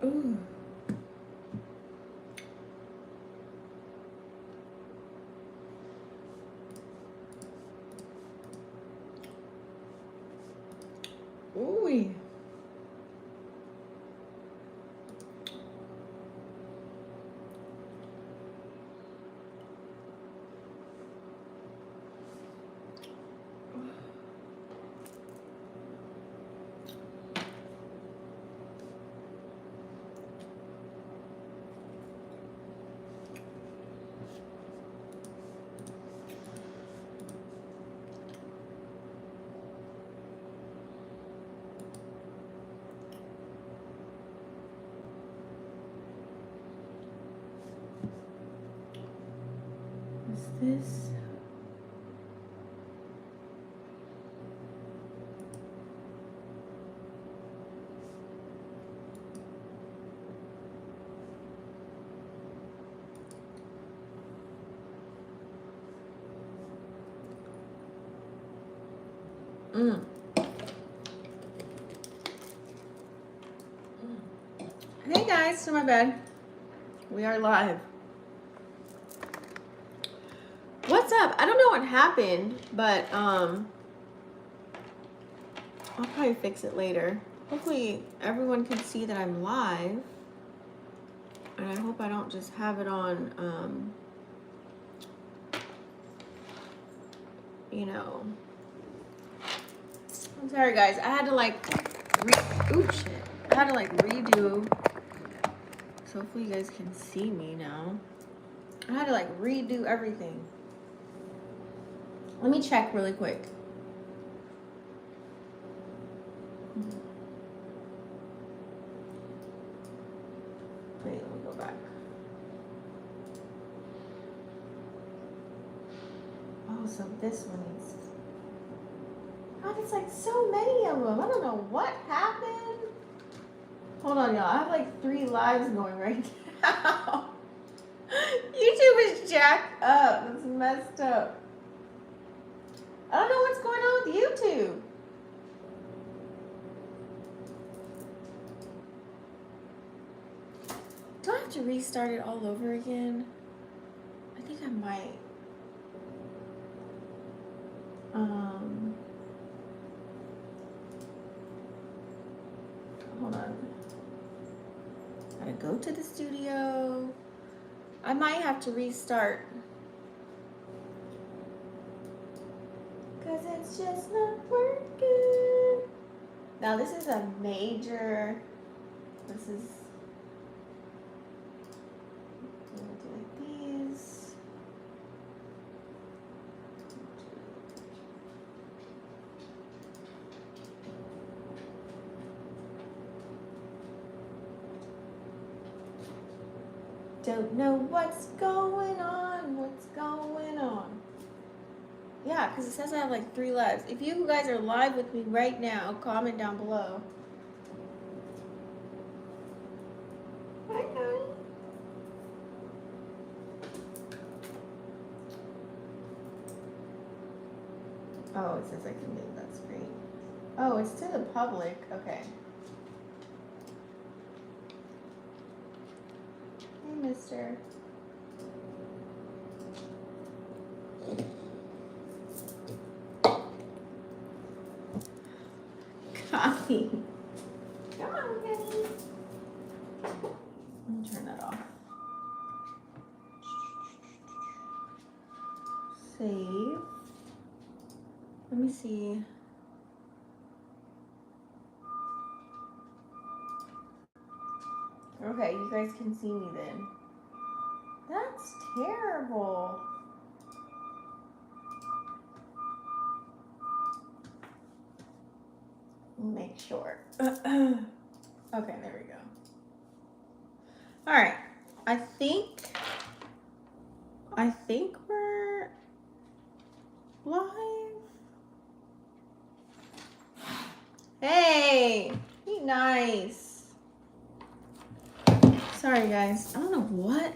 Ooh. Ooh. What's this? Hey guys, to my bed. We are live. What's up? I don't know what happened, but I'll probably fix it later. Hopefully everyone can see that I'm live. And I hope I don't just have it on you know. I'm sorry guys. I had to like I had to like redo. So hopefully you guys can see me now. I had to like redo everything. Let me check really quick. Wait, let me go back. Oh, so this one is. God, it's like so many of them. I don't know what happened. Hold on, y'all. I have like 3 lives going right now. YouTube is jacked up. It's messed up. I don't know what's going on with YouTube. Do I have to restart it all over again? I think I might. Hold on. Gotta go to the studio. I might have to restart. Cause it's just not working. Now this is a major, this is, I'm gonna do like these. Don't know what's going on, what's going on. Yeah, because it says I have like 3 lives. If you guys are live with me right now, comment down below. Hi, honey. Oh, it says I can move that screen. Oh, it's to the public. Okay. Hey, mister. Coffee. Come on, Kenny. Let me turn that off. Save. Let me see. Okay, you guys can see me then. That's terrible. Make sure. Okay, there we go. All right. I think we're live. Hey, be nice. Sorry guys, I don't know what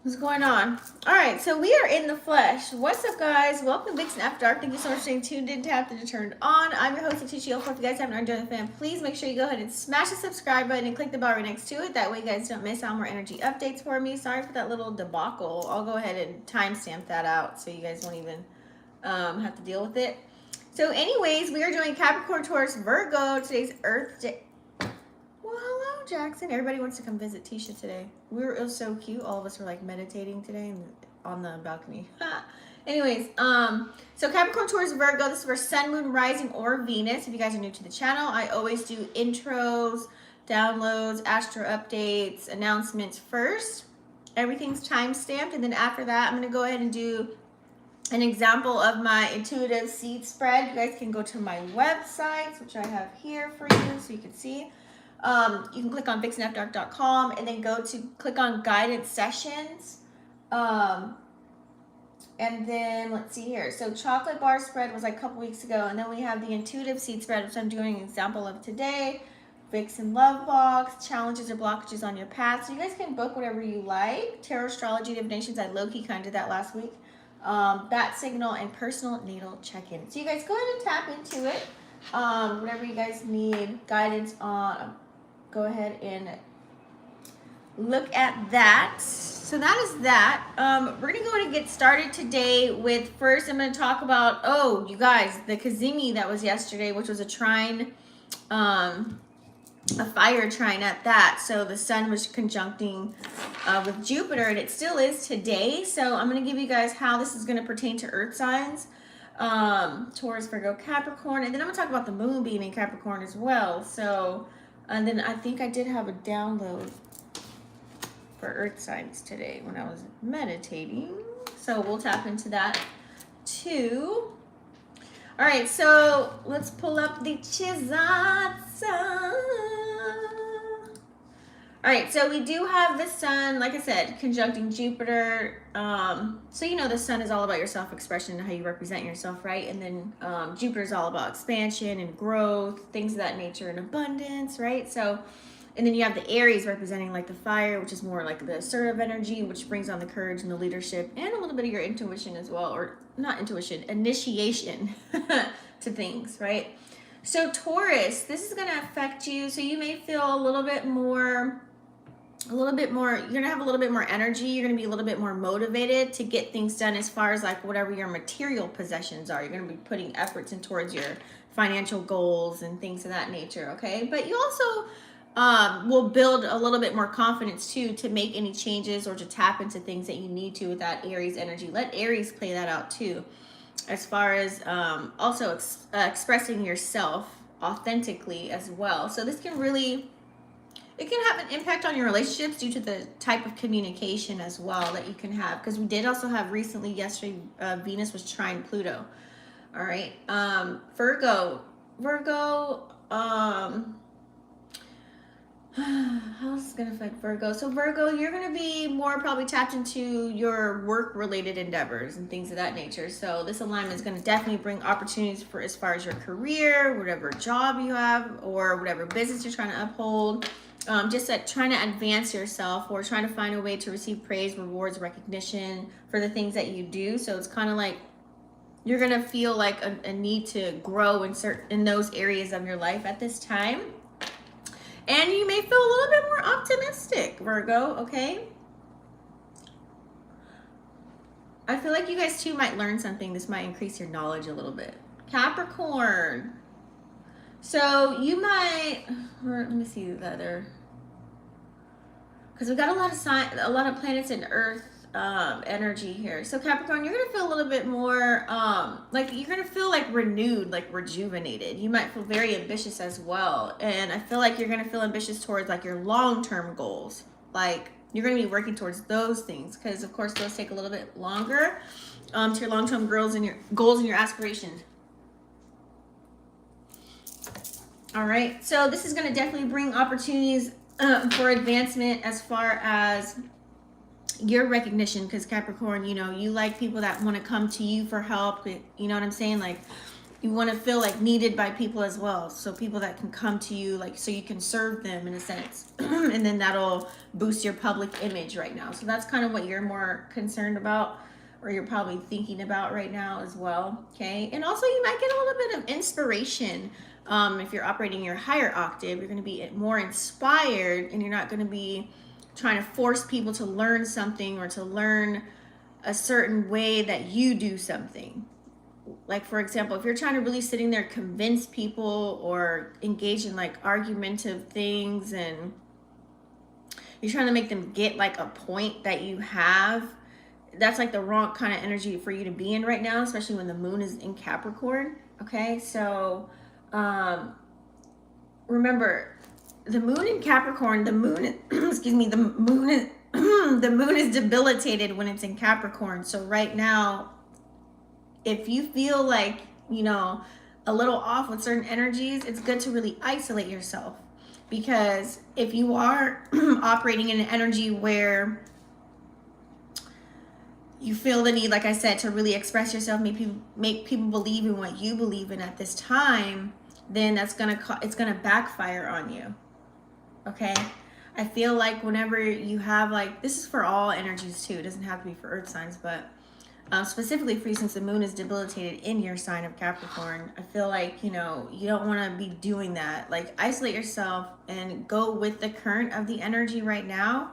What's going on? All right, so we are in the flesh. What's up, guys? Welcome to Vixen After Dark. Thank you so much for staying tuned in, tapped, and turned on. I'm your host, Leticia. If you guys haven't already joined the fam, please make sure you go ahead and smash the subscribe button and click the bell right next to it. That way, you guys don't miss out more energy updates for me. Sorry for that little debacle. I'll go ahead and timestamp that out so you guys won't even have to deal with it. So, anyways, we are doing Capricorn Taurus Virgo. Today's Earth Day. Well, hello, Jackson. Everybody wants to come visit Tisha today. It was so cute. All of us were like meditating today on the balcony. Anyways, so Capricorn Taurus Virgo, this is for Sun, Moon, Rising, or Venus. If you guys are new to the channel, I always do intros, downloads, Astro updates, announcements first. Everything's time stamped, and then after that, I'm going to go ahead and do an example of my intuitive seed spread. You guys can go to my websites, which I have here for you so you can see. You can click on vixenafterdark.com and then click on guided sessions. And then let's see here. So chocolate bar spread was like a couple weeks ago. And then we have the intuitive seed spread, which I'm doing an example of today. Vixen love box, challenges or blockages on your path. So you guys can book whatever you like. Tarot, astrology, divinations. I low-key kind of did that last week. Bat signal and personal natal check-in. So you guys go ahead and tap into it. Whatever you guys need guidance on, go ahead and look at that. So that is that. We're gonna go ahead and get started today with, first I'm gonna talk about, oh, you guys, the Kazimi that was yesterday, which was a trine, a fire trine at that. So the sun was conjuncting with Jupiter, and it still is today. So I'm gonna give you guys how this is gonna pertain to earth signs. Taurus, Virgo, Capricorn, and then I'm gonna talk about the moon being in Capricorn as well. So, and then I think I did have a download for earth signs today when I was meditating, so we'll tap into that too. All right, so let's pull up the Chizatsa. All right, so we do have the sun, like I said, conjuncting Jupiter. So you know the sun is all about your self-expression and how you represent yourself, right? And then Jupiter is all about expansion and growth, things of that nature, and abundance, right? So, and then you have the Aries representing like the fire, which is more like the assertive energy, which brings on the courage and the leadership and a little bit of your intuition as well, or not intuition, initiation to things, right? So Taurus, this is going to affect you. So you may feel a little bit more, you're going to have a little bit more energy. You're going to be a little bit more motivated to get things done as far as like whatever your material possessions are. You're going to be putting efforts in towards your financial goals and things of that nature, okay? But you also will build a little bit more confidence too to make any changes or to tap into things that you need to with that Aries energy. Let Aries play that out too, as far as also expressing yourself authentically as well. So this can really, it can have an impact on your relationships due to the type of communication as well that you can have, because we did also have recently yesterday Venus was trine Pluto. All right, Virgo, how is this going to affect Virgo? So Virgo, you're going to be more probably tapped into your work-related endeavors and things of that nature. So this alignment is going to definitely bring opportunities for as far as your career, whatever job you have, or whatever business you're trying to uphold. Just like trying to advance yourself or trying to find a way to receive praise, rewards, recognition for the things that you do. So it's kind of like you're going to feel like a need to grow in those areas of your life at this time. And you may feel a little bit more optimistic, Virgo, okay? I feel like you guys too might learn something. This might increase your knowledge a little bit. Capricorn. So you might, let me see the other, because we've got a lot of planets in Earth energy here. So Capricorn, you're gonna feel a little bit more like you're gonna feel like renewed, like rejuvenated. You might feel very ambitious as well, and I feel like you're gonna feel ambitious towards like your long-term goals. Like you're gonna be working towards those things, because of course those take a little bit longer to your long-term goals and your aspirations. All right, so this is gonna definitely bring opportunities for advancement as far as your recognition, because Capricorn, you know, you like people that want to come to you for help. You know what I'm saying? Like You want to feel like needed by people as well. So people that can come to you, like, so you can serve them in a sense. And then that'll boost your public image right now. So that's kind of what you're more concerned about, or you're probably thinking about right now as well. Okay. And also you might get a little bit of inspiration. If you're operating your higher octave, you're going to be more inspired, and you're not going to be trying to force people to learn something or to learn a certain way that you do something. Like, for example, if you're trying to really sitting there convince people or engage in like argumentative things, and you're trying to make them get like a point that you have, that's like the wrong kind of energy for you to be in right now, especially when the moon is in Capricorn. Okay, so remember, the moon in Capricorn, the moon excuse me, the moon is the moon is debilitated when it's in Capricorn. So right now, if you feel like, you know, a little off with certain energies, it's good to really isolate yourself. Because if you are operating in an energy where you feel the need, like I said, to really express yourself, make people believe in what you believe in at this time, then it's gonna backfire on you. Okay, I feel like whenever you have, like, this is for all energies too, it doesn't have to be for earth signs, but specifically for you, since the moon is debilitated in your sign of Capricorn, I feel like, you know, you don't want to be doing that. Like, isolate yourself and go with the current of the energy right now.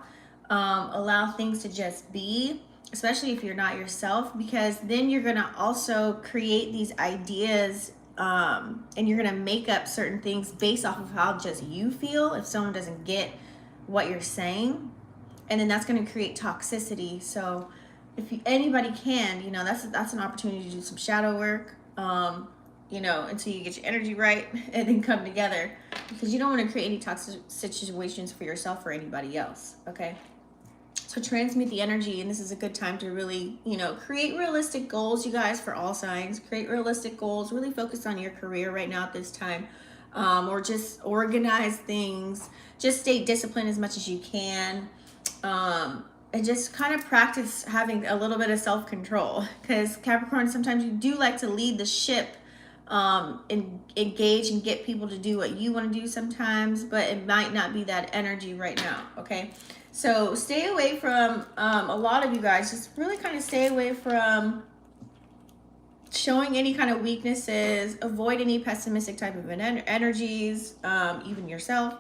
Allow things to just be, especially if you're not yourself, because then you're going to also create these ideas, and you're going to make up certain things based off of how just you feel if someone doesn't get what you're saying. And then that's going to create toxicity. So if anybody can, you know, that's an opportunity to do some shadow work, you know, until you get your energy right, and then come together, because you don't want to create any toxic situations for yourself or anybody else. Okay, so transmute the energy, and this is a good time to really, you know, create realistic goals, you guys, for all signs. Create realistic goals, really focus on your career right now at this time, or just organize things, just stay disciplined as much as you can, and just kind of practice having a little bit of self-control, because Capricorn, sometimes you do like to lead the ship, and engage and get people to do what you want to do sometimes, but it might not be that energy right now. Okay, so stay away from, a lot of you guys, just really kind of stay away from showing any kind of weaknesses. Avoid any pessimistic type of energies, even yourself.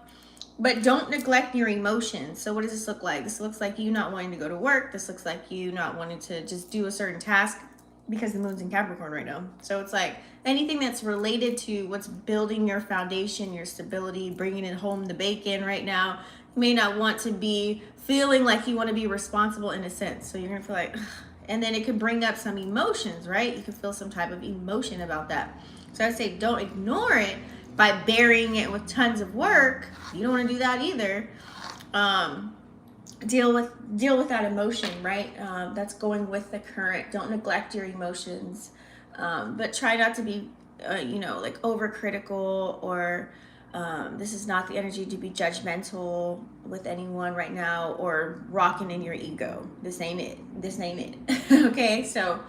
But don't neglect your emotions. So what does this look like? This looks like you not wanting to go to work. This looks like you not wanting to just do a certain task, because the moon's in Capricorn right now. So it's like anything that's related to what's building your foundation, your stability, bringing it home the bacon right now. You may not want to be feeling like you want to be responsible in a sense. So you're going to feel like, ugh. And then it could bring up some emotions, right? You could feel some type of emotion about that. So I say don't ignore it by burying it with tons of work. You don't want to do that either. Deal with that emotion, right? That's going with the current. Don't neglect your emotions, but try not to be, you know, like overcritical, or this is not the energy to be judgmental with anyone right now, or rocking in your ego. This ain't it. This ain't it. Okay, so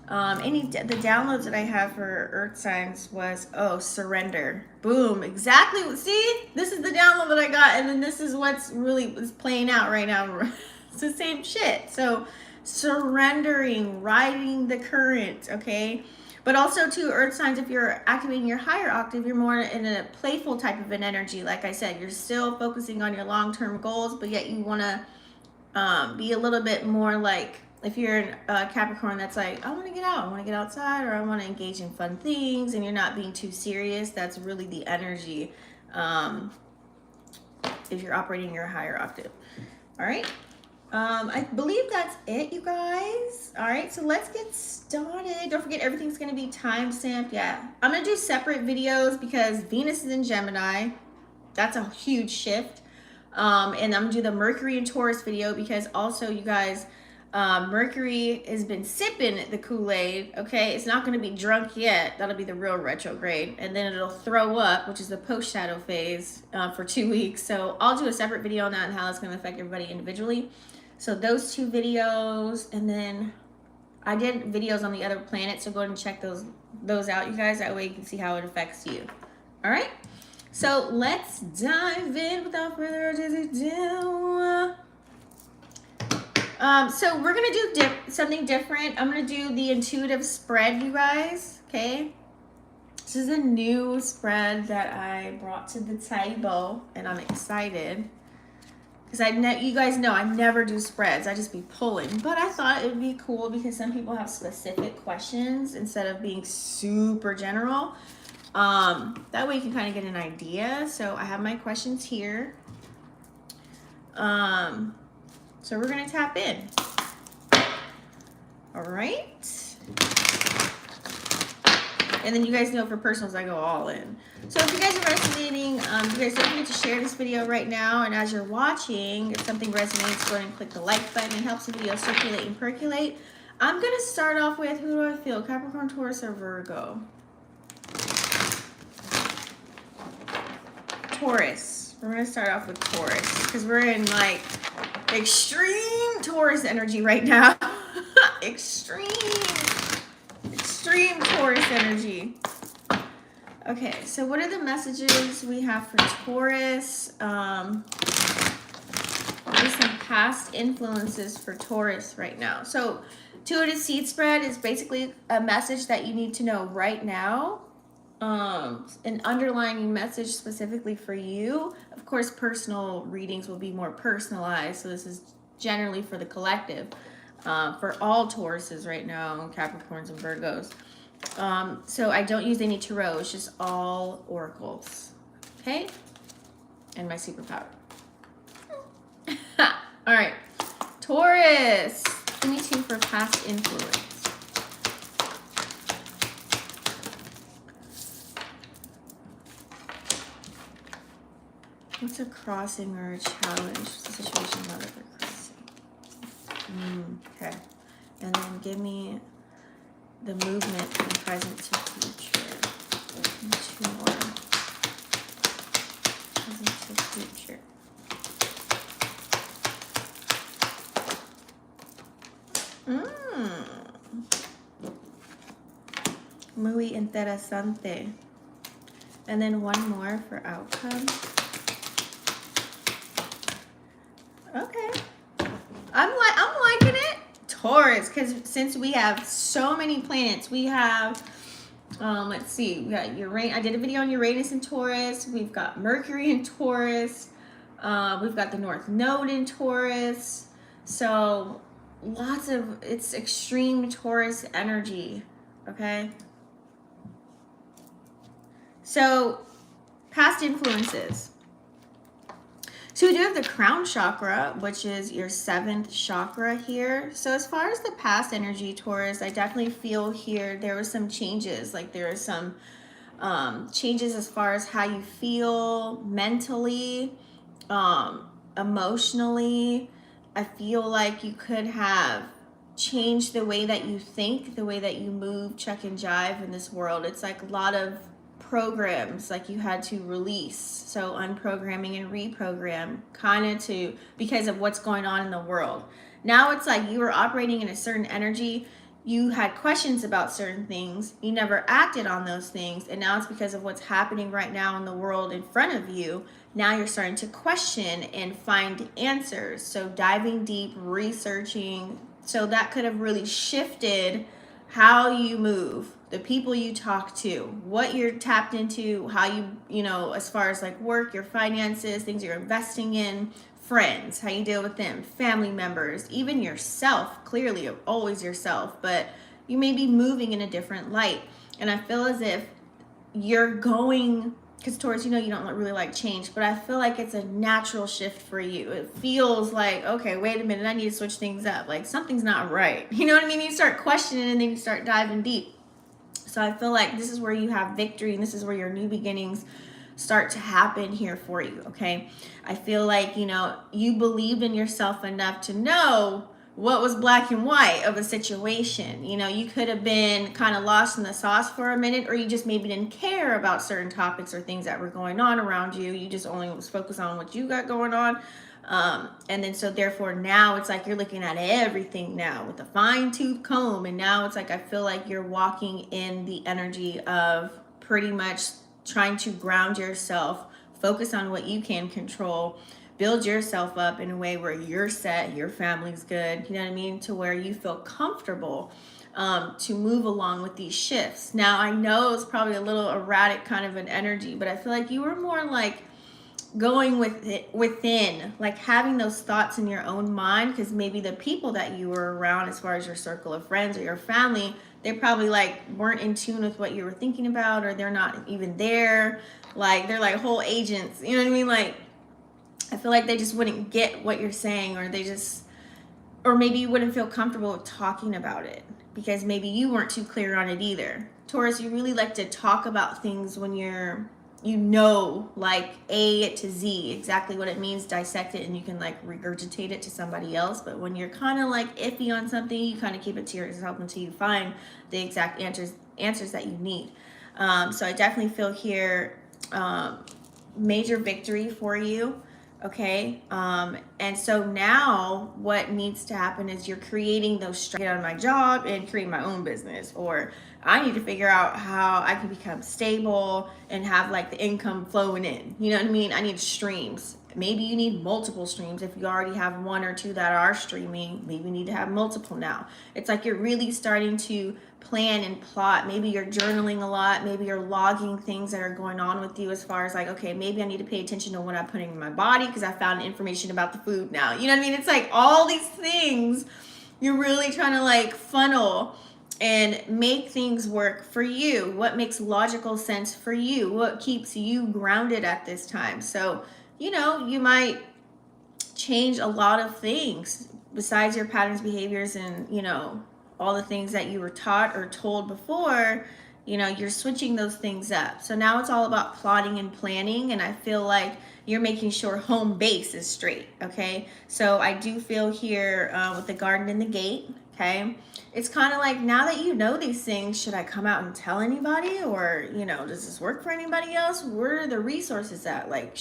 the downloads that I have for earth signs was, surrender. Boom, exactly. See, this is the download that I got, and then this is what's really is playing out right now. It's the same shit. So surrendering, riding the current. Okay, but also to earth signs, if you're activating your higher octave, you're more in a playful type of an energy. Like I said, you're still focusing on your long-term goals, but yet you want to be a little bit more like, if you're in Capricorn, that's like, I want to get out, I want to get outside, or I want to engage in fun things, and you're not being too serious. That's really the energy, if you're operating your higher octave. All right. I believe that's it, you guys. All right, so let's get started. Don't forget, everything's going to be time stamped. Yeah, I'm going to do separate videos because Venus is in Gemini. That's a huge shift. And I'm going to do the Mercury and Taurus video because also, you guys, Mercury has been sipping the Kool-Aid. Okay, it's not going to be drunk yet. That'll be the real retrograde, and then it'll throw up, which is the post-shadow phase, for 2 weeks. So I'll do a separate video on that and how it's going to affect everybody individually. So those two videos, and then I did videos on the other planets, so go ahead and check those out, you guys. That way you can see how it affects you. All right. So let's dive in without further ado. So we're gonna do something different. I'm gonna do the intuitive spread, you guys. Okay. This is a new spread that I brought to the table, and I'm excited because you guys know I never do spreads. I just be pulling, but I thought it would be cool because some people have specific questions instead of being super general. That way you can kind of get an idea. So I have my questions here. So we're gonna tap in. All right. And then you guys know for personals, I go all in. So if you guys are resonating, you guys don't forget to share this video right now. And as you're watching, if something resonates, go ahead and click the like button. It helps the video circulate and percolate. I'm going to start off with, who do I feel? Capricorn, Taurus, or Virgo? Taurus. We're going to start off with Taurus because we're in like extreme Taurus energy right now. Extreme Taurus energy. Okay, so what are the messages we have for Taurus? What are some past influences for Taurus right now? So intuitive seed spread is basically a message that you need to know right now. An underlining message specifically for you. Of course, personal readings will be more personalized. So this is generally for the collective. For all Tauruses right now, Capricorns and Virgos. So I don't use any tarot, it's just all oracles. Okay? And my superpower. All right. Taurus. Give me 2 for past influence. What's a crossing or a challenge? What's the situation about it? Okay, and then give me the movement from present to future. And 2 more. Present to future. Muy interesante. And then 1 more for outcome. Okay. I'm liking it. Taurus, because since we have so many planets, we have, let's see, we got Uranus. I did a video on Uranus and Taurus. We've got Mercury in Taurus. We've got the North Node in Taurus. So it's extreme Taurus energy. Okay. So past influences. So we do have the crown chakra, which is your 7th chakra here. So as far as the past energy, Taurus, I definitely feel here there was some changes. Like there are some changes as far as how you feel mentally, emotionally. I feel like you could have changed the way that you think, the way that you move, check and jive in this world. It's like a lot of programs like you had to release, so unprogramming and reprogram kind of because of what's going on in the world. Now it's like you were operating in a certain energy, you had questions about certain things, you never acted on those things, and now it's because of what's happening right now in the world in front of you. Now you're starting to question and find answers, so diving deep, researching. So that could have really shifted how you move, the people you talk to, what you're tapped into, how you know, as far as like work, your finances, things you're investing in, friends, how you deal with them, family members, even yourself, clearly always yourself, but you may be moving in a different light. And I feel as if you're going, because Taurus, you know, you don't really like change, but I feel like it's a natural shift for you. It feels like, okay, wait a minute, I need to switch things up. Like something's not right. You know what I mean? You start questioning and then you start diving deep. So I feel like this is where you have victory and this is where your new beginnings start to happen here for you, okay? I feel like, you know, you believed in yourself enough to know what was black and white of a situation. You know, you could have been kind of lost in the sauce for a minute, or you just maybe didn't care about certain topics or things that were going on around you. You just only was focused on what you got going on. And then so therefore now it's like you're looking at everything now with a fine-tooth comb, and now it's like I feel like you're walking in the energy of pretty much trying to ground yourself, focus on what you can control, build yourself up in a way where you're set, your family's good, you know what I mean, to where you feel comfortable to move along with these shifts. Now I know it's probably a little erratic kind of an energy, but I feel like you were more like going with it within, like having those thoughts in your own mind, because maybe the people that you were around as far as your circle of friends or your family, they probably like weren't in tune with what you were thinking about, or they're not even there, like they're like whole agents, you know what I mean? Like I feel like they just wouldn't get what you're saying, or they just, or maybe you wouldn't feel comfortable with talking about it because maybe you weren't too clear on it either. Taurus, you really like to talk about things when you're, you know, like A to Z, exactly what it means, dissect it, and you can like regurgitate it to somebody else. But when you're kind of like iffy on something, you kind of keep it to yourself until you find the exact answers that you need. So I definitely feel here major victory for you. Okay. And so now what needs to happen is you're creating those, get out of my job and create my own business, or I need to figure out how I can become stable and have like the income flowing in. You know what I mean? I need streams. Maybe you need multiple streams. If you already have one or two that are streaming, maybe you need to have multiple now. It's like you're really starting to plan and plot. Maybe you're journaling a lot. Maybe you're logging things that are going on with you as far as like, okay, maybe I need to pay attention to what I'm putting in my body because I found information about the food now. You know what I mean? It's like all these things you're really trying to like funnel and make things work for you. What makes logical sense for you? What keeps you grounded at this time? So, you know, you might change a lot of things besides your patterns, behaviors, and, you know, all the things that you were taught or told before. You know, you're switching those things up. So now it's all about plotting and planning. And I feel like you're making sure home base is straight. Okay. So I do feel here with the garden and the gate. Okay. It's kind of like, now that you know these things, should I come out and tell anybody, or, you know, does this work for anybody else? Where are the resources at? Like,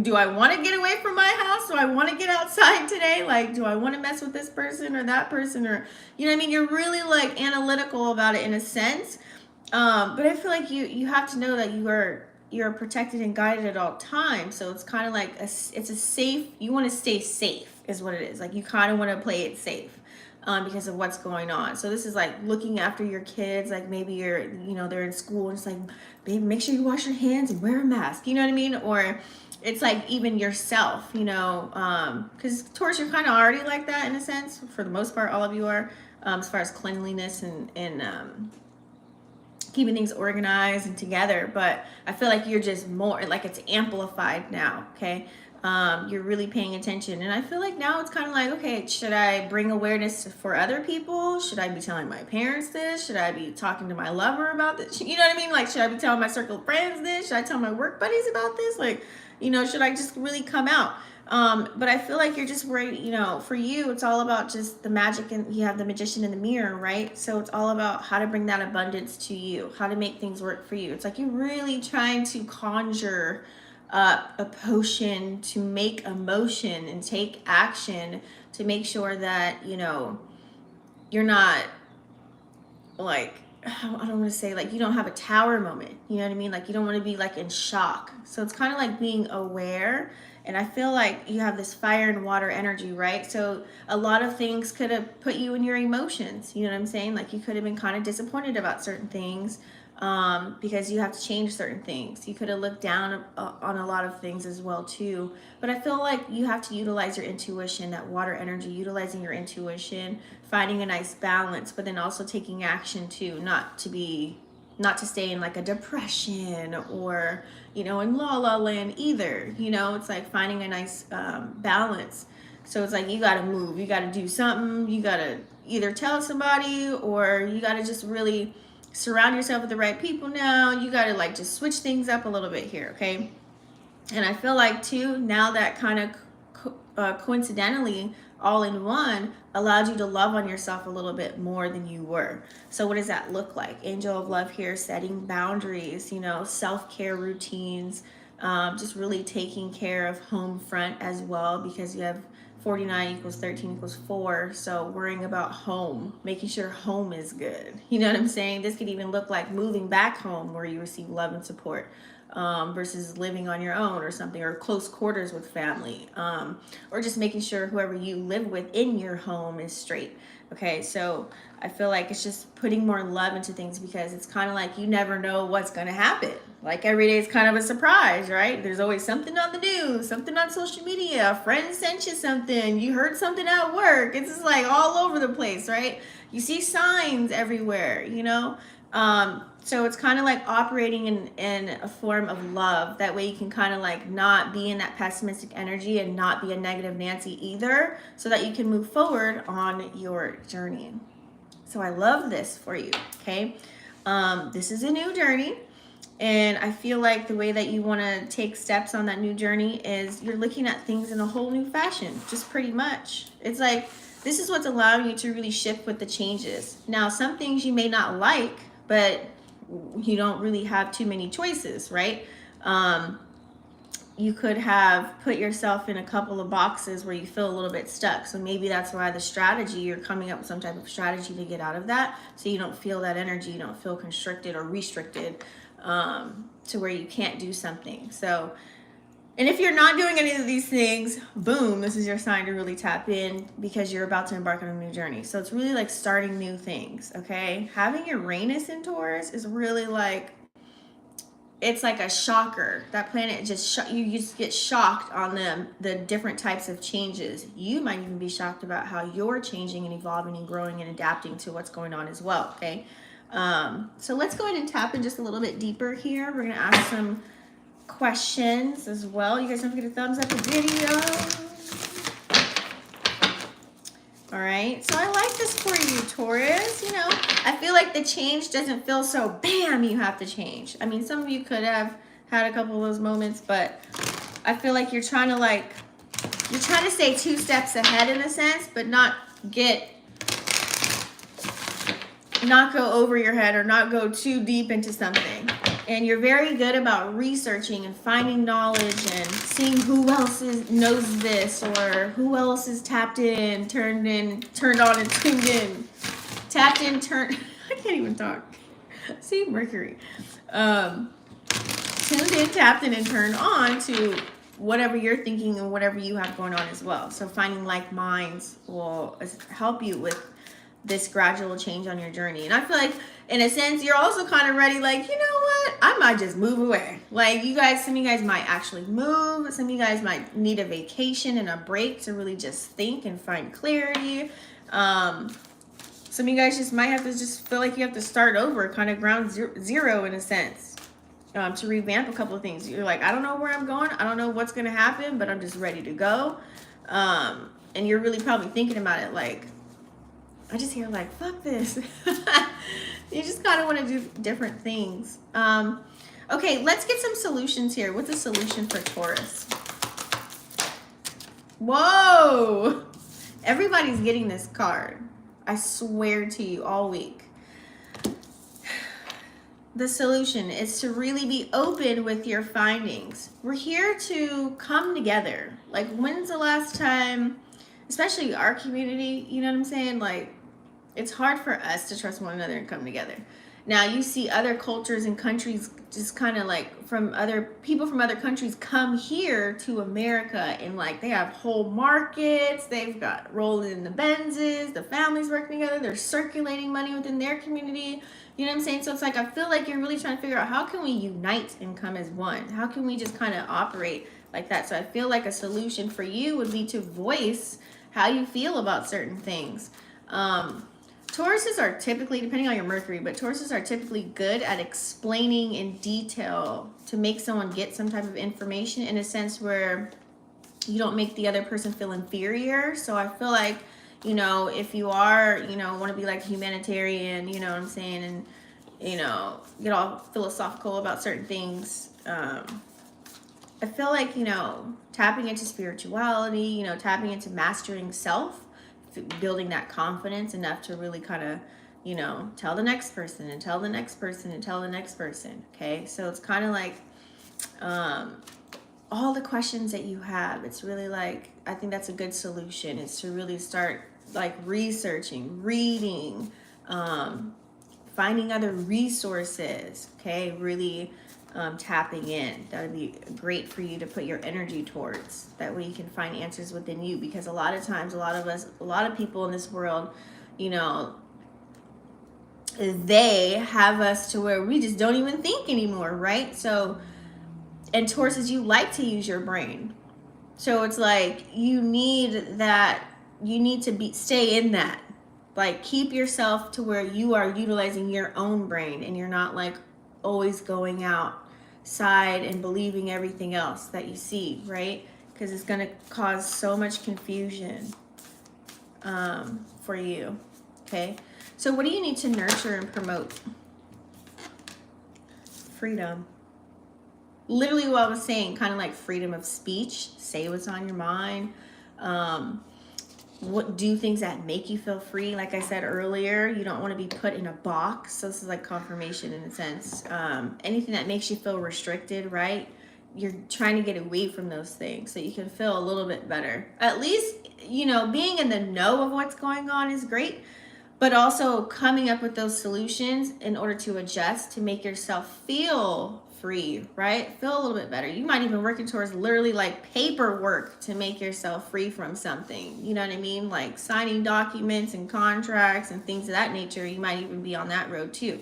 do I want to get away from my house? Do I want to get outside today? Like, do I want to mess with this person or that person? Or, you know what I mean? You're really like analytical about it in a sense. But I feel like you have to know that you're protected and guided at all times. So it's kind of like it's a safe, you want to stay safe is what it is. Like you kind of want to play it safe. Because of what's going on. So this is like looking after your kids. Like maybe they're in school and it's like, baby, make sure you wash your hands and wear a mask. You know what I mean? Or it's like even yourself, you know, because Taurus, you're kind of already like that in a sense. For the most part, all of you are, as far as cleanliness and keeping things organized and together. But I feel like you're just more like it's amplified now. Okay. You're really paying attention. And I feel like now it's kind of like, okay, should I bring awareness for other people? Should I be telling my parents this? Should I be talking to my lover about this? You know what I mean? Like, should I be telling my circle of friends this? Should I tell my work buddies about this? Like, you know, should I just really come out? But I feel like you're just worried, you know, for you, it's all about just the magic, and you have the magician in the mirror, right? So it's all about how to bring that abundance to you, how to make things work for you. It's like you're really trying to conjure a potion to make a motion and take action to make sure that, you know, you're not like, I don't want to say like you don't have a tower moment. You know what I mean? Like you don't want to be like in shock. So it's kind of like being aware. And I feel like you have this fire and water energy, right? So a lot of things could have put you in your emotions. You know what I'm saying? Like you could have been kind of disappointed about certain things. Because you have to change certain things. You could have looked down on a lot of things as well too. But I feel like you have to utilize your intuition, that water energy, utilizing your intuition, finding a nice balance, but then also taking action too, not to stay in like a depression or, you know, in la la land either. You know, it's like finding a nice balance. So it's like you got to move, you got to do something, you got to either tell somebody, or you got to just really surround yourself with the right people now. You got to like just switch things up a little bit here, okay? And I feel like too, now that kind of coincidentally, all in one, allowed you to love on yourself a little bit more than you were. So what does that look like? Angel of Love here, setting boundaries, you know, self-care routines, just really taking care of home front as well, because you have 49 equals 13 equals 4. So worrying about home, making sure home is good. You know what I'm saying? This could even look like moving back home where you receive love and support. Versus living on your own or something, or close quarters with family, or just making sure whoever you live with in your home is straight. Okay, so I feel like it's just putting more love into things, because it's kind of like you never know what's going to happen. Like every day is kind of a surprise, right? There's always something on the news, something on social media, a friend sent you something, you heard something at work. It's just like all over the place, right? You see signs everywhere, you know? So it's kind of like operating in a form of love. That way you can kind of like not be in that pessimistic energy and not be a negative Nancy either, so that you can move forward on your journey. So I love this for you, okay? This is a new journey, and I feel like the way that you want to take steps on that new journey is you're looking at things in a whole new fashion, just pretty much. It's like this is what's allowing you to really shift with the changes. Now, some things you may not like, but you don't really have too many choices, right? You could have put yourself in a couple of boxes where you feel a little bit stuck. So maybe that's why the strategy, you're coming up with some type of strategy to get out of that, so you don't feel that energy, you don't feel constricted or restricted to where you can't do something. So, and if you're not doing any of these things, boom, this is your sign to really tap in, because you're about to embark on a new journey. So it's really like starting new things, okay? Having Uranus in Taurus is really like, it's like a shocker. That planet just, you just get shocked on the different types of changes. You might even be shocked about how you're changing and evolving and growing and adapting to what's going on as well, okay? So let's go ahead and tap in just a little bit deeper here. We're gonna ask some questions as well. You guys don't forget to thumbs up the video. All right, so I like this for you, Taurus. You know, I feel like the change doesn't feel so bam, you have to change. I mean, some of you could have had a couple of those moments, but I feel like you're trying to stay 2 steps ahead in a sense, but not go over your head or not go too deep into something. And you're very good about researching and finding knowledge and seeing who else knows this, or who else is tapped in, turned on and tuned in. Tapped in, turned, I can't even talk. See, Mercury. Tuned in, tapped in, and turned on to whatever you're thinking and whatever you have going on as well. So finding like minds will help you with this gradual change on your journey. And I feel like, in a sense, you're also kind of ready, like, you know what? I might just move away. Like, some of you guys might actually move. Some of you guys might need a vacation and a break to really just think and find clarity. Some of you guys just might have to just feel like you have to start over, kind of ground zero in a sense, to revamp a couple of things. You're like, I don't know where I'm going. I don't know what's going to happen, but I'm just ready to go. And you're really probably thinking about it like, I just hear like, fuck this. You just kind of want to do different things. Okay, let's get some solutions here. What's a solution for Taurus? Whoa! Everybody's getting this card. I swear to you, all week. The solution is to really be open with your findings. We're here to come together. Like, when's the last time, especially our community, you know what I'm saying? Like, it's hard for us to trust one another and come together. Now, you see other cultures and countries just kind of like people from other countries come here to America, and like they have whole markets, they've got rolling in the Benzes, the families working together, they're circulating money within their community. You know what I'm saying? So it's like, I feel like you're really trying to figure out, how can we unite and come as one? How can we just kind of operate like that? So I feel like a solution for you would be to voice how you feel about certain things. Tauruses are typically, depending on your Mercury, but Tauruses are typically good at explaining in detail to make someone get some type of information in a sense where you don't make the other person feel inferior. So I feel like, you know, if you are, you know, want to be like humanitarian, you know what I'm saying, and, you know, get all philosophical about certain things, I I feel like, you know, tapping into spirituality, you know, tapping into mastering self, building that confidence enough to really kind of, you know, tell the next person and tell the next person and tell the next person. Okay. So it's kind of like, all the questions that you have, it's really like, I think that's a good solution, is to really start like researching, reading, finding other resources. Okay. Really tapping in. That would be great for you to put your energy towards. That way you can find answers within you, because a lot of times, a lot of people in this world, you know, they have us to where we just don't even think anymore, right? So, and Tauruses, you like to use your brain. So it's like you need to stay in that. Like, keep yourself to where you are utilizing your own brain, and you're not like always going outside and believing everything else that you see, right? Because it's going to cause so much confusion for you. Okay. So what do you need to nurture and promote? Freedom. Literally what I was saying, kind of like freedom of speech. Say what's on your mind. Do things that make you feel free. Like I said earlier, you don't want to be put in a box. So this is like confirmation in a sense. Anything that makes you feel restricted, right? You're trying to get away from those things so you can feel a little bit better. At least, you know, being in the know of what's going on is great, but also coming up with those solutions in order to adjust to make yourself feel free, right? Feel a little bit better. You might even working towards literally like paperwork to make yourself free from something. You know what I mean? Like signing documents and contracts and things of that nature. You might even be on that road too.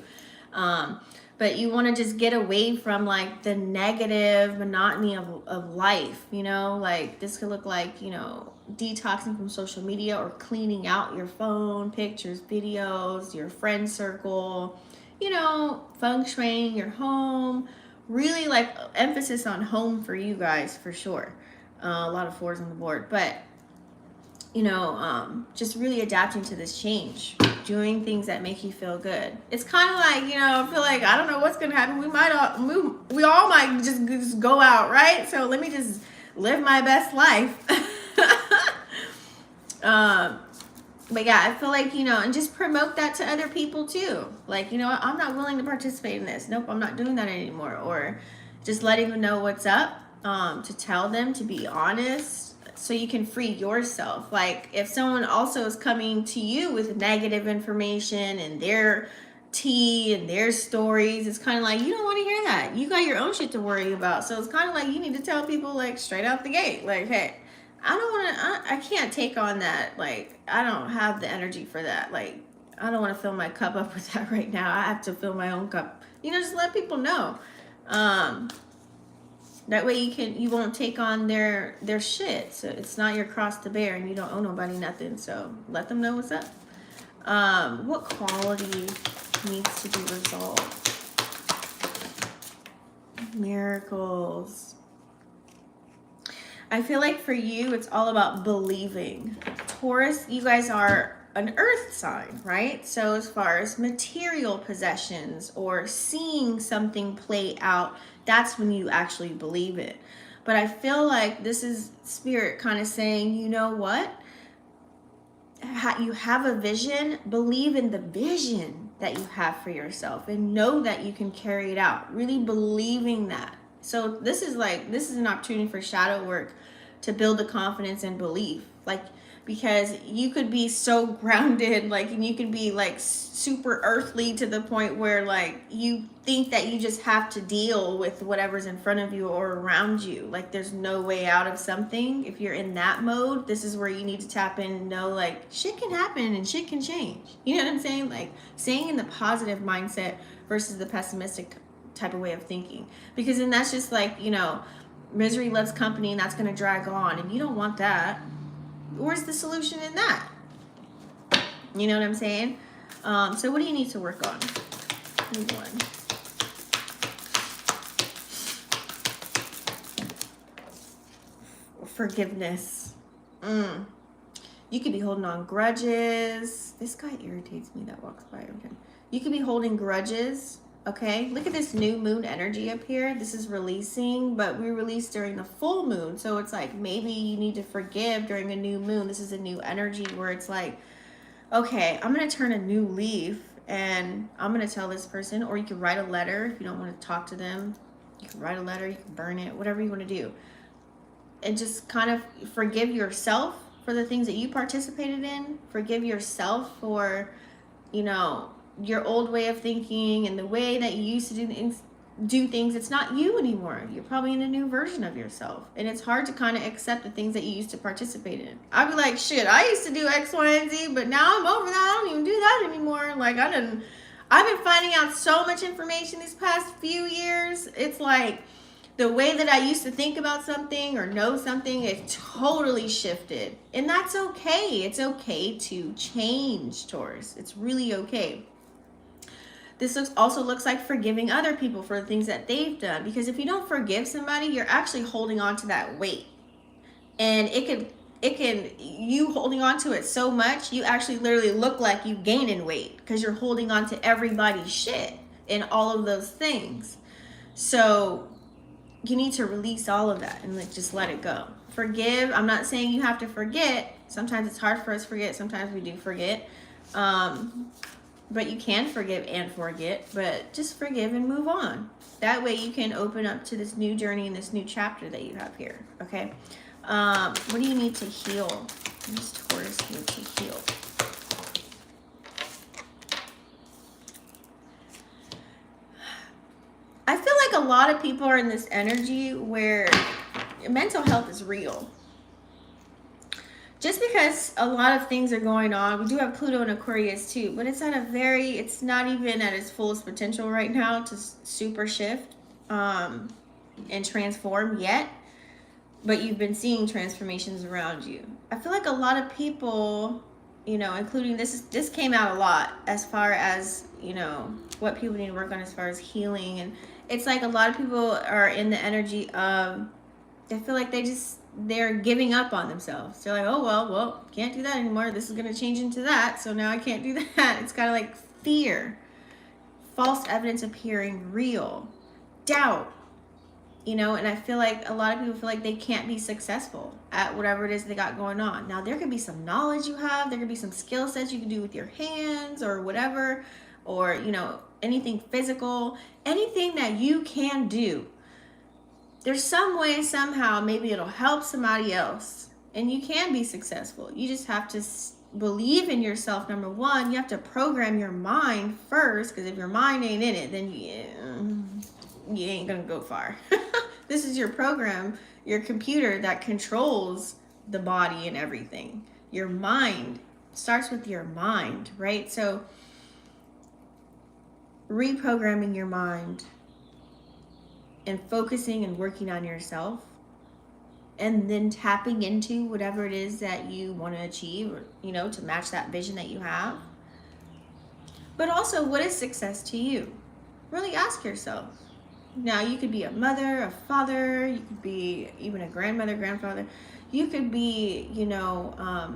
But you want to just get away from like the negative monotony of life, you know, like this could look like, you know, detoxing from social media or cleaning out your phone, pictures, videos, your friend circle, you know, feng shuiing your home. Really like emphasis on home for you guys for sure. A lot of 4s on the board, but you know, just really adapting to this change, doing things that make you feel good. It's kind of like, you know, I feel like I don't know what's gonna happen. We all might just go out, right? So let me just live my best life. But yeah, I feel like, you know, and just promote that to other people too. Like, you know, I'm not willing to participate in this. Nope, I'm not doing that anymore. Or just letting them know what's up, to tell them, to be honest, so you can free yourself. Like if someone also is coming to you with negative information and their tea and their stories, it's kind of like, you don't want to hear that. You got your own shit to worry about. So it's kind of like you need to tell people like straight out the gate, like, hey, I can't take on that. Like, I don't have the energy for that. Like, I don't want to fill my cup up with that right now. I have to fill my own cup. You know, just let people know. That way you won't take on their shit. So it's not your cross to bear and you don't owe nobody nothing. So let them know what's up. What quality needs to be resolved? Miracles. I feel like for you, it's all about believing. Taurus, you guys are an earth sign, right? So as far as material possessions or seeing something play out, that's when you actually believe it. But I feel like this is spirit kind of saying, you know what? You have a vision, believe in the vision that you have for yourself and know that you can carry it out. Really believing that. So this is an opportunity for shadow work to build the confidence and belief. Like, because you could be so grounded, like, and you could be like super earthly to the point where like you think that you just have to deal with whatever's in front of you or around you. Like there's no way out of something. If you're in that mode, this is where you need to tap in and know like shit can happen and shit can change. You know what I'm saying? Like staying in the positive mindset versus the pessimistic type of way of thinking. Because then that's just like, you know, misery loves company and that's going to drag on. And you don't want that. Where's the solution in that? You know what I'm saying? So what do you need to work on? One. Forgiveness. You could be holding on grudges. This guy irritates me that walks by. Okay. You could be holding grudges Okay, look at this new moon energy up here. This is releasing, but we released during the full moon. So it's like maybe you need to forgive during a new moon. This is a new energy where it's like, okay, I'm going to turn a new leaf and I'm going to tell this person, or you can write a letter if you don't want to talk to them. You can write a letter, you can burn it, whatever you want to do. And just kind of forgive yourself for the things that you participated in. Forgive yourself for, you know, your old way of thinking and the way that you used to do things. It's not you anymore. You're probably in a new version of yourself. And it's hard to kind of accept the things that you used to participate in. I'd be like, shit, I used to do X, Y, and Z, but now I'm over that. I don't even do that anymore. Like, I've been finding out so much information these past few years. It's like the way that I used to think about something or know something, it totally shifted. And that's okay. It's okay to change, Taurus. It's really okay. This also looks like forgiving other people for the things that they've done. Because if you don't forgive somebody, you're actually holding on to that weight. And you holding on to it so much, you actually literally look like you gaining weight because you're holding on to everybody's shit and all of those things. So you need to release all of that and like just let it go. Forgive. I'm not saying you have to forget. Sometimes it's hard for us to forget. Sometimes we do forget. But you can forgive and forget, but just forgive and move on. That way you can open up to this new journey and this new chapter that you have here, okay? What do you need to heal? What does Taurus need to heal? I feel like a lot of people are in this energy where mental health is real. Just because a lot of things are going on, we do have Pluto in Aquarius too, but it's not even at its fullest potential right now to super shift and transform yet. But you've been seeing transformations around you. I feel like a lot of people, you know, including this came out a lot as far as, you know, what people need to work on as far as healing. And it's like a lot of people are in the energy of, they feel like they're giving up on themselves. They're like, oh, well, can't do that anymore. This is going to change into that. So now I can't do that. It's kind of like fear, false evidence appearing real, doubt, you know, and I feel like a lot of people feel like they can't be successful at whatever it is they got going on. Now, there could be some knowledge you have. There could be some skill sets you can do with your hands or whatever, or, you know, anything physical, anything that you can do. There's some way, somehow, maybe it'll help somebody else and you can be successful. You just have to believe in yourself. Number one, you have to program your mind first, because if your mind ain't in it, then you ain't gonna go far. This is your program, your computer that controls the body and everything. Your mind starts with your mind, right? So reprogramming your mind and focusing and working on yourself, and then tapping into whatever it is that you want to achieve, or, you know, to match that vision that you have. But also, what is success to you? Really ask yourself. Now, you could be a mother, a father, you could be even a grandmother, grandfather. You could be, you know,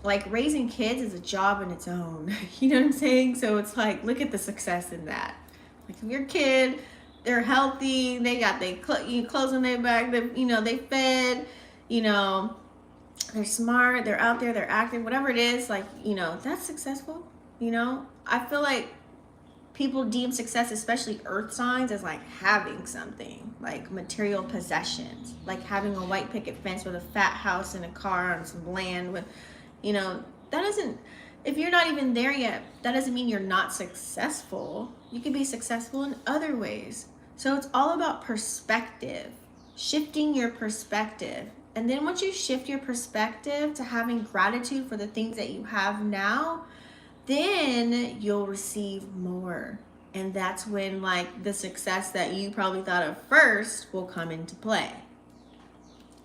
like raising kids is a job in its own. You know what I'm saying? So it's like, look at the success in that. Like if your kid, they're healthy, they got their clothes on their back, they fed, you know, they're smart, they're out there, they're active, whatever it is, like, you know, that's successful, you know? I feel like people deem success, especially earth signs, as like having something, like material possessions, like having a white picket fence with a fat house and a car and some land with, you know, that doesn't, if you're not even there yet, that doesn't mean you're not successful. You can be successful in other ways. So it's all about perspective, shifting your perspective. And then once you shift your perspective to having gratitude for the things that you have now, then you'll receive more. And that's when like the success that you probably thought of first will come into play.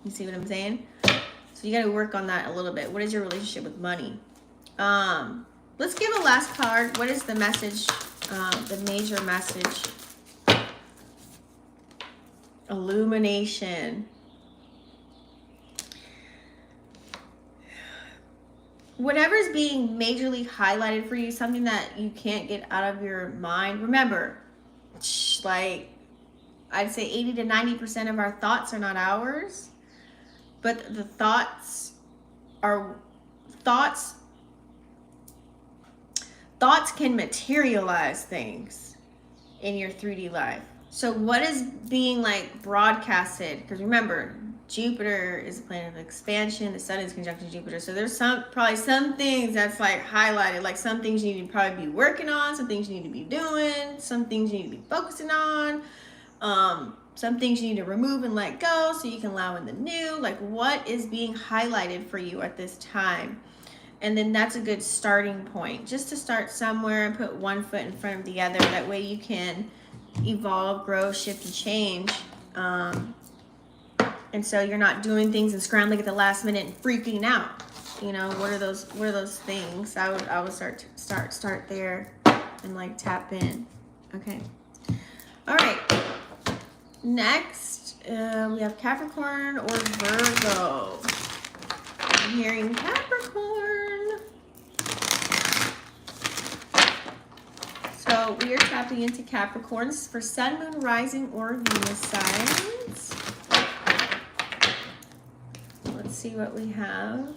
You see what I'm saying? So you got to work on that a little bit. What is your relationship with money? Let's give a last card. What is the message, the major message? Illumination. whatever's being majorly highlighted for you, something that you can't get out of your mind. Remember, like I'd say 80 to 90% of our thoughts are not ours, but the thoughts can materialize things in your 3D life. So what is being like broadcasted? Because remember, Jupiter is a planet of expansion. The sun is conjunction Jupiter. So there's probably some things that's like highlighted, like some things you need to probably be working on, some things you need to be doing, some things you need to be focusing on, some things you need to remove and let go so you can allow in the new. Like what is being highlighted for you at this time? And then that's a good starting point, just to start somewhere and put one foot in front of the other. That way you can evolve, grow, shift, and change. And so you're not doing things and scrambling at the last minute and freaking out. You know, what are those things? I would start there and like tap in. Okay. All right. Next, we have Capricorn or Virgo. I'm hearing Capricorn. So we are tapping into Capricorns for Sun, Moon, Rising, or Venus signs. Let's see what we have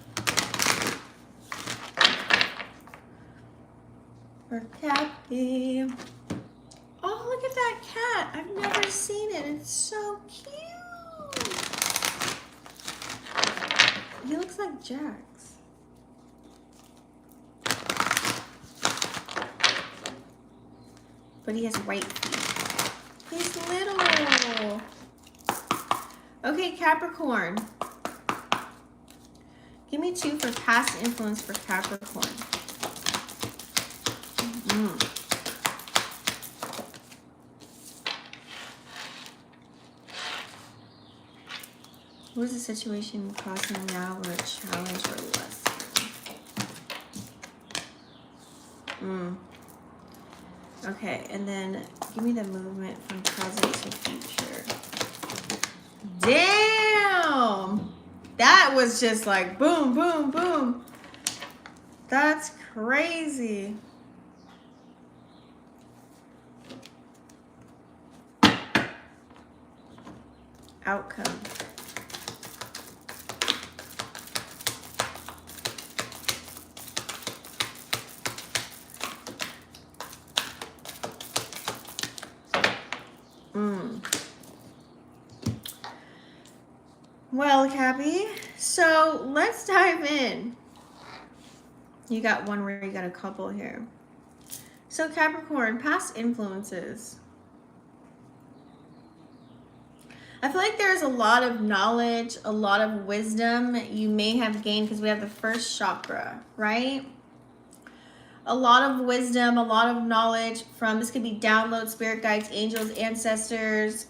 for Cappy. Oh, look at that cat. I've never seen it. It's so cute. He looks like Jax. But he has white feet. He's little. Okay, Capricorn. Give me 2 for past influence for Capricorn. What is the situation causing now or a challenge or lesson? Okay, and then give me the movement from present to future. Damn! That was just like boom, boom, boom. That's crazy. Outcome. Well, Cappy, so let's dive in. You got one where you got a couple here. So Capricorn, past influences. I feel like there's a lot of knowledge, a lot of wisdom you may have gained because we have the first chakra, right? A lot of wisdom, a lot of knowledge from, this could be download, spirit guides, angels, ancestors,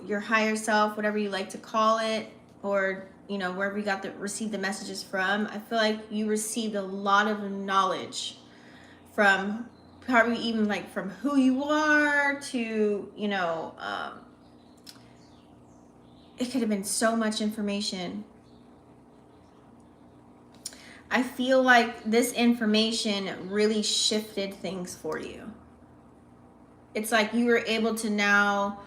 your higher self, whatever you like to call it, or, you know, wherever you got received the messages from. I feel like you received a lot of knowledge from, probably even like from who you are to, you know, it could have been so much information. I feel like this information really shifted things for you. It's like you were able to now,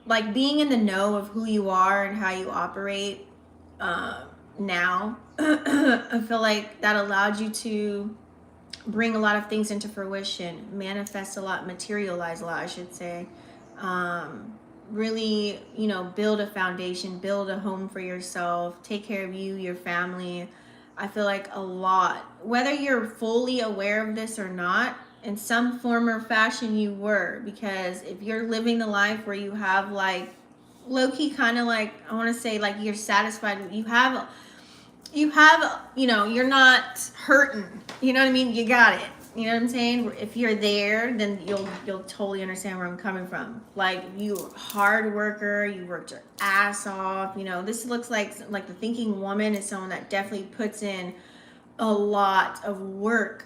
like being in the know of who you are and how you operate now, I feel like that allowed you to bring a lot of things into fruition, manifest a lot, materialize a lot, I should say. Really, you know, build a foundation, build a home for yourself, take care of you, your family. I feel like a lot, whether you're fully aware of this or not, in some form or fashion you were, because if you're living the life where you have like low-key kind of like, I want to say like you're satisfied, you have, you know, you're not hurting, you know what I mean? You got it. You know what I'm saying? If you're there, then you'll totally understand where I'm coming from. Like, you're a hard worker, you worked your ass off. You know, this looks like the thinking woman is someone that definitely puts in a lot of work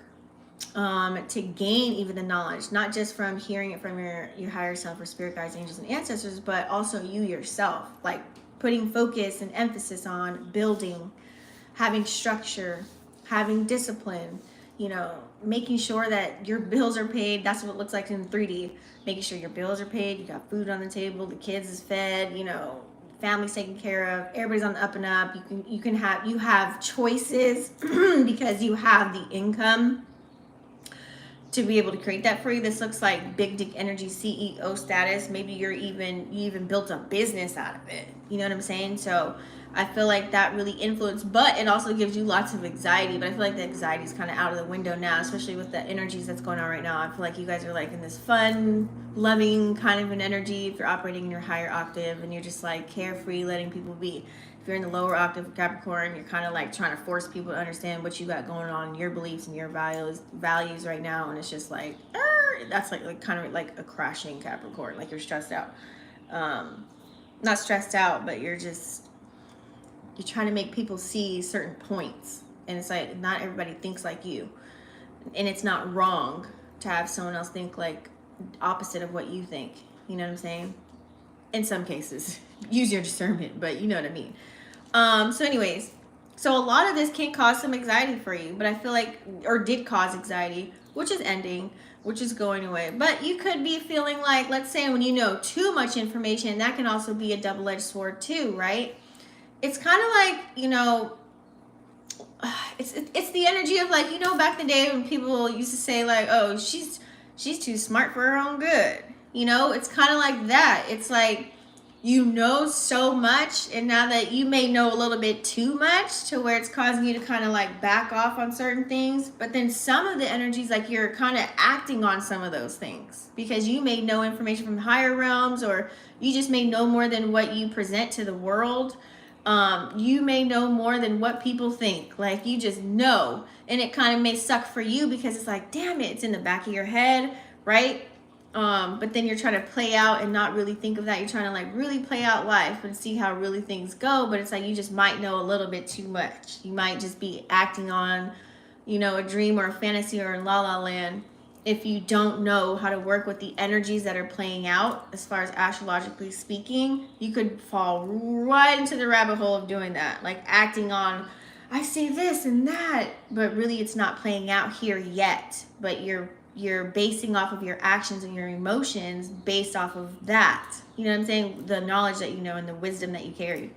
to gain even the knowledge, not just from hearing it from your higher self or spirit guides, angels, and ancestors, but also you yourself, like putting focus and emphasis on building, having structure, having discipline, you know, making sure that your bills are paid. That's what it looks like in 3D. Making sure your bills are paid, you got food on the table, the kids is fed, you know, family's taken care of, everybody's on the up and up. You have choices because you have the income to be able to create that for you. This looks like big dick energy CEO status. Maybe you even built a business out of it. You know what I'm saying? So I feel like that really influenced, but it also gives you lots of anxiety. But I feel like the anxiety is kind of out of the window now, especially with the energies that's going on right now. I feel like you guys are like in this fun, loving kind of an energy if you're operating in your higher octave and you're just like carefree, letting people be. If you're in the lower octave of Capricorn, you're kind of like trying to force people to understand what you got going on, your beliefs and your values right now, and it's just like that's like kind of like a crashing Capricorn, like you're stressed out. Not stressed out, but you're trying to make people see certain points, and it's like not everybody thinks like you, and it's not wrong to have someone else think like opposite of what you think. You know what I'm saying? In some cases, use your discernment, but you know what I mean. So anyways, so a lot of this can cause some anxiety for you, but I feel like, or did cause anxiety, which is ending, which is going away. But you could be feeling like, let's say when you know too much information, that can also be a double-edged sword too, right? It's kind of like, you know, it's the energy of like, you know, back in the day when people used to say like, oh, she's too smart for her own good. You know, it's kind of like that. It's like, you know so much, and now that you may know a little bit too much to where it's causing you to kind of like back off on certain things, but then some of the energies, like you're kind of acting on some of those things because you may know information from higher realms, or you just may know more than what you present to the world. You may know more than what people think. Like you just know, and it kind of may suck for you because it's like, damn it, it's in the back of your head, right? But then you're trying to play out and not really think of that. You're trying to like really play out life and see how really things go. But it's like you just might know a little bit too much. You might just be acting on, you know, a dream or a fantasy or in la la land if you don't know how to work with the energies that are playing out. As far as astrologically speaking, you could fall right into the rabbit hole of doing that, like acting on, I see this and that, but really it's not playing out here yet. But you're basing off of your actions and your emotions based off of that. You know what I'm saying? The knowledge that you know and the wisdom that you carry.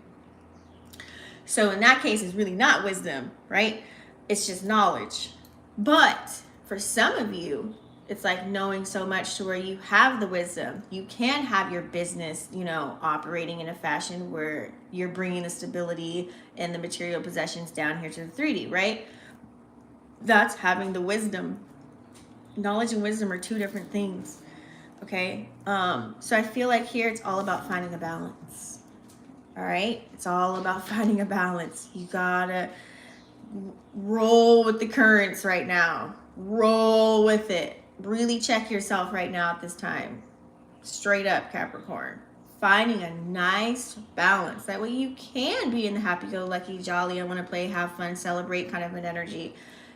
So in that case, it's really not wisdom, right? It's just knowledge. But for some of you, it's like knowing so much to where you have the wisdom. You can have your business, you know, operating in a fashion where you're bringing the stability and the material possessions down here to the 3D, right? That's having the wisdom. Knowledge and wisdom are two different things. Okay. So I feel like here it's all about finding a balance. All right. It's all about finding a balance. You gotta roll with the currents right now. Roll with it. Really check yourself right now at this time. Straight up, Capricorn. Finding a nice balance. That way you can be in the happy-go-lucky, jolly, I want to play, have fun, celebrate kind of an energy.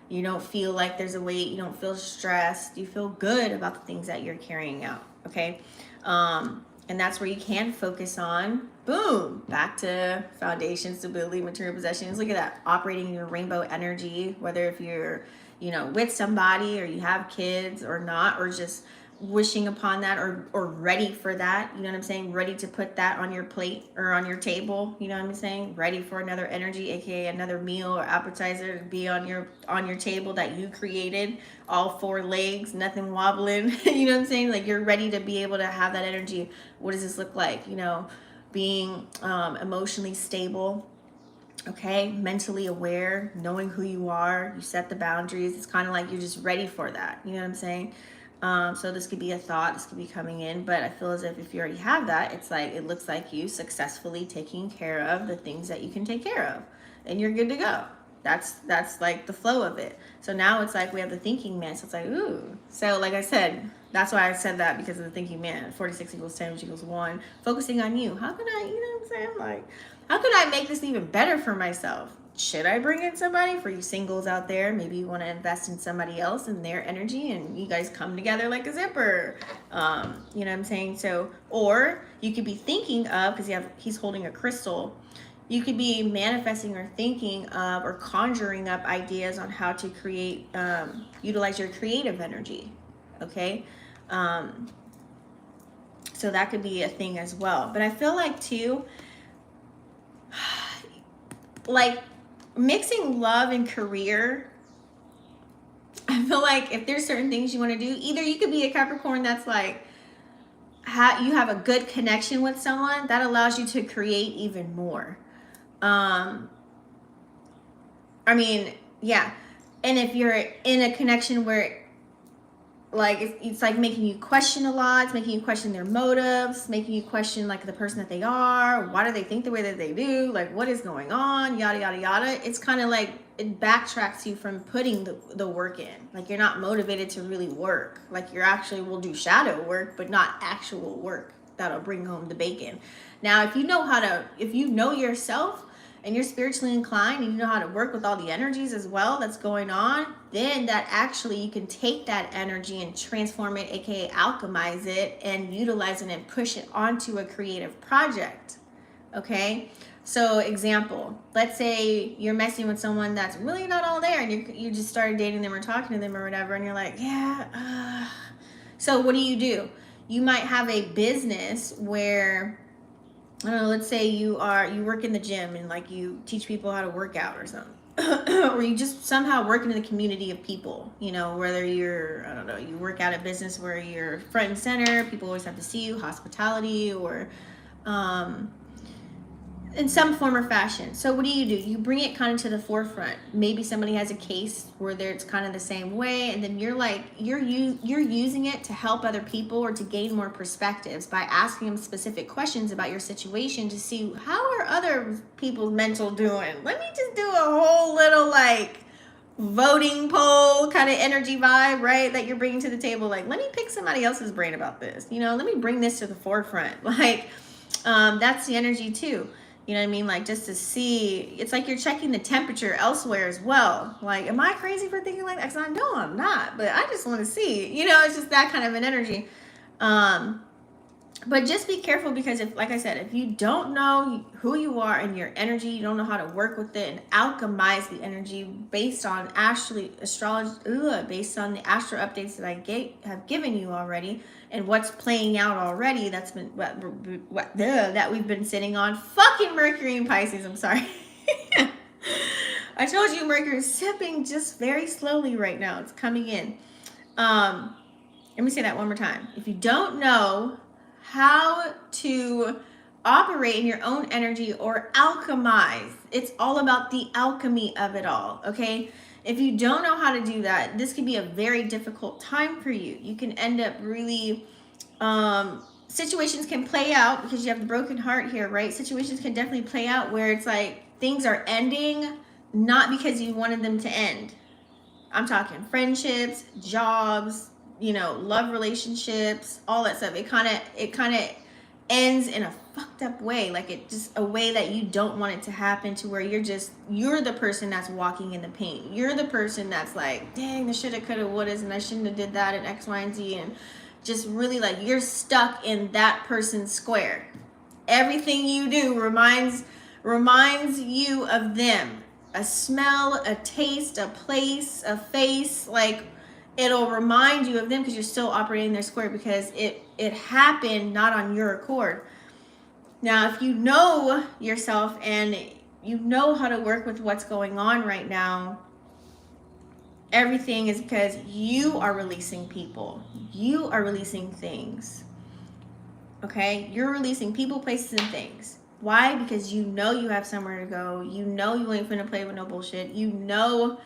You don't feel like there's a weight. You don't feel stressed. You feel good about the things that you're carrying out, okay? And that's where you can focus on, boom, back to foundation, stability, material possessions. Look at that, operating in your rainbow energy, whether if you're, you know, with somebody or you have kids or not, or just wishing upon that or ready for that, you know what I'm saying? Ready to put that on your plate or on your table, you know what I'm saying? Ready for another energy, aka another meal or appetizer to be on your table that you created, all four legs, nothing wobbling. You know what I'm saying? Like you're ready to be able to have that energy. What does this look like? You know, being emotionally stable, okay, mentally aware, knowing who you are, you set the boundaries. It's kind of like you're just ready for that. You know what I'm saying? So this could be a thought, this could be coming in, but I feel as if you already have that, it's like, it looks like you successfully taking care of the things that you can take care of and you're good to go. That's like the flow of it. So now it's like we have the thinking man. So it's like, ooh. So like I said, that's why I said that, because of the thinking man. 46 equals 10, which equals 1. Focusing on you. How could I, you know what I'm saying? Like, how could I make this even better for myself? Should I bring in somebody? For you singles out there, maybe you want to invest in somebody else and their energy and you guys come together like a zipper. You know what I'm saying? So, or you could be thinking of, because he's holding a crystal, You could be manifesting or thinking of or conjuring up ideas on how to create, utilize your creative energy. Okay. So that could be a thing as well. But I feel like too, like mixing love and career, I feel like if there's certain things you want to do, either you could be a Capricorn that's like, you have a good connection with someone that allows you to create even more. I mean, yeah. And if you're in a connection where like it's like making you question a lot, it's making you question their motives, making you question like the person that they are, why do they think the way that they do, like what is going on, yada yada yada. It's kind of like it backtracks you from putting the work in. Like you're not motivated to really work. Like you're actually will do shadow work, but not actual work that'll bring home the bacon. Now if you know yourself and you're spiritually inclined and you know how to work with all the energies as well that's going on, then that actually you can take that energy and transform it, aka alchemize it, and utilize it and push it onto a creative project. Okay, so example, let's say you're messing with someone that's really not all there, and you just started dating them or talking to them or whatever, and you're like, yeah, so what do? You might have a business where, I don't know, let's say you work in the gym and like you teach people how to work out or something. Or you just somehow work in the community of people, you know, whether you're, I don't know, you work out a business where you're front and center, people always have to see you, hospitality, or in some form or fashion. So what do? You bring it kind of to the forefront. Maybe somebody has a case where it's kind of the same way, and then you're using it to help other people or to gain more perspectives by asking them specific questions about your situation to see how are other people's mental doing. Let me just do a whole little like voting poll kind of energy vibe, right? That you're bringing to the table. Like, let me pick somebody else's brain about this. You know, let me bring this to the forefront. Like, that's the energy too. You know what I mean? Like just to see, it's like you're checking the temperature elsewhere as well. Like, am I crazy for thinking like that? Because I know I'm not, but I just want to see, you know, it's just that kind of an energy. But just be careful because if, like I said, if you don't know who you are and your energy, you don't know how to work with it and alchemize the energy based on based on the Astro updates that I have given you already and what's playing out already, that's been that we've been sitting on. Fucking Mercury and Pisces, I'm sorry. I told you Mercury is sipping just very slowly right now. It's coming in. Let me say that one more time. If you don't know how to operate in your own energy or alchemize, it's all about the alchemy of it all, okay? If you don't know how to do that, this could be a very difficult time for you. You can end up really, situations can play out because you have the broken heart here, right? Situations can definitely play out where it's like things are ending not because you wanted them to end. I'm talking friendships, jobs, you know, love relationships, all that stuff. It kind of ends in a fucked up way, like it just a way that you don't want it to happen, to where you're the person that's walking in the pain. You're the person that's like, dang, the shoulda, coulda, wouldas, and I shouldn't have did that, and X, Y, and Z, and just really like you're stuck in that person's square. Everything you do reminds you of them. A smell, a taste, a place, a face, like it'll remind you of them because you're still operating in their square because it happened not on your accord. Now, if you know yourself and you know how to work with what's going on right now, everything is because you are releasing people. You are releasing things. Okay? You're releasing people, places, and things. Why? Because you know you have somewhere to go. You know you ain't finna play with no bullshit. You know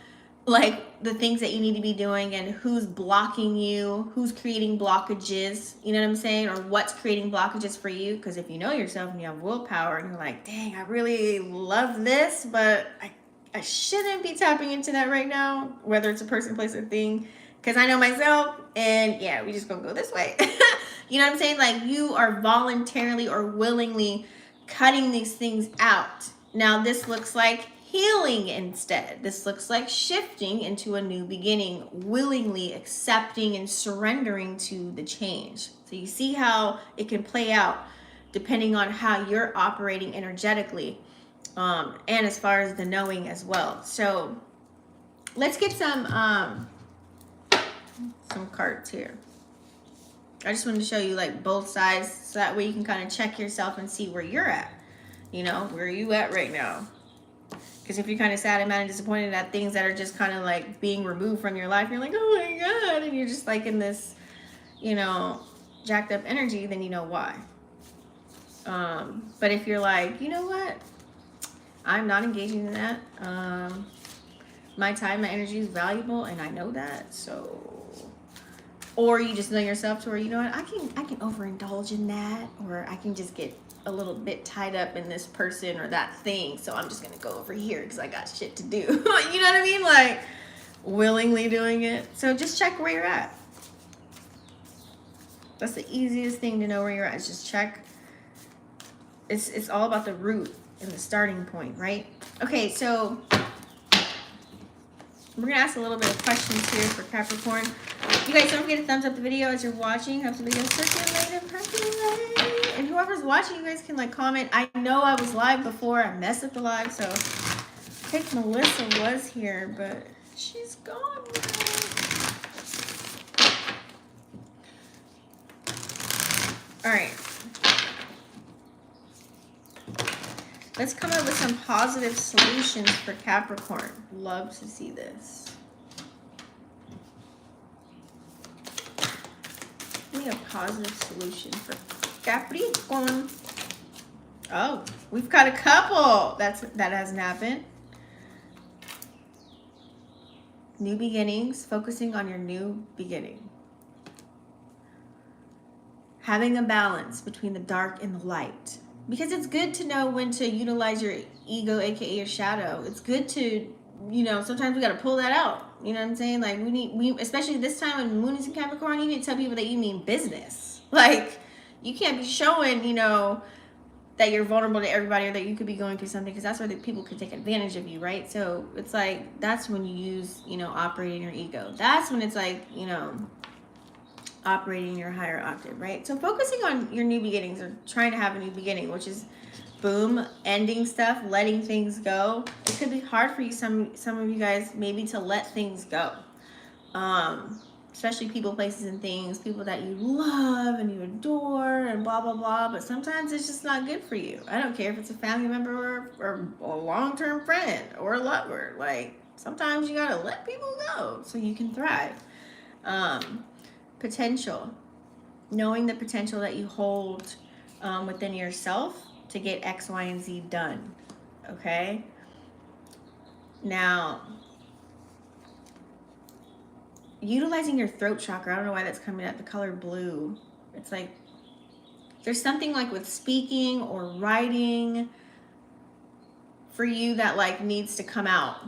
like the things that you need to be doing and who's blocking you, who's creating blockages, you know what I'm saying? Or what's creating blockages for you. Because if you know yourself and you have willpower and you're like, dang, I really love this, but I shouldn't be tapping into that right now, whether it's a person, place, or thing. Because I know myself, and yeah, we just gonna go this way. You know what I'm saying? Like you are voluntarily or willingly cutting these things out. Now this looks like healing instead. This looks like shifting into a new beginning, willingly accepting and surrendering to the change. So you see how it can play out depending on how you're operating energetically. And as far as the knowing as well. So let's get some cards here. I just wanted to show you like both sides, so that way you can kind of check yourself and see where you're at. You know, where are you at right now? Because if you're kind of sad and mad and disappointed at things that are just kind of like being removed from your life, you're like, oh my God, and you're just like in this, you know, jacked up energy, then you know why. But if you're like, you know what, I'm not engaging in that. My time, my energy is valuable, and I know that. So, or you just know yourself to where, you know what, I can overindulge in that, or I can just get a little bit tied up in this person or that thing, so I'm just gonna go over here because I got shit to do. You know what I mean? Like willingly doing it. So just check where you're at. That's the easiest thing to know where you're at, is just check. It's all about the root and the starting point, right? Okay, so we're gonna ask a little bit of questions here for Capricorn. You guys don't forget to thumbs up the video as you're watching. Helps the video circulate and percolate. And whoever's watching, you guys can like comment. I know I was live before. I messed up the live, so I think Melissa was here, but she's gone now. All right. Let's come up with some positive solutions for Capricorn. Love to see this. Give me a positive solution for Capricorn. Oh, we've got a couple. That hasn't happened. New beginnings, focusing on your new beginning. Having a balance between the dark and the light. Because it's good to know when to utilize your ego, aka your shadow. It's good to, you know, sometimes we got to pull that out. You know what I'm saying? Like we especially this time when Moon is in Capricorn, you need to tell people that you mean business. Like you can't be showing, you know, that you're vulnerable to everybody, or that you could be going through something, because that's where the people could take advantage of you, right? So it's like, that's when you use, you know, operating your ego. That's when it's like, you know, operating your higher octave, right? So focusing on your new beginnings, or trying to have a new beginning, which is boom, ending stuff, letting things go. It could be hard for you, some of you guys, maybe to let things go. Especially people, places, and things, people that you love and you adore and blah, blah, blah. But sometimes it's just not good for you. I don't care if it's a family member or a long-term friend or a lover. Like, sometimes you gotta let people go so you can thrive. Potential. Knowing the potential that you hold within yourself to get X, Y, and Z done. Okay? Now, utilizing your throat chakra. I don't know why that's coming up, the color blue. It's like there's something like with speaking or writing for you that like needs to come out.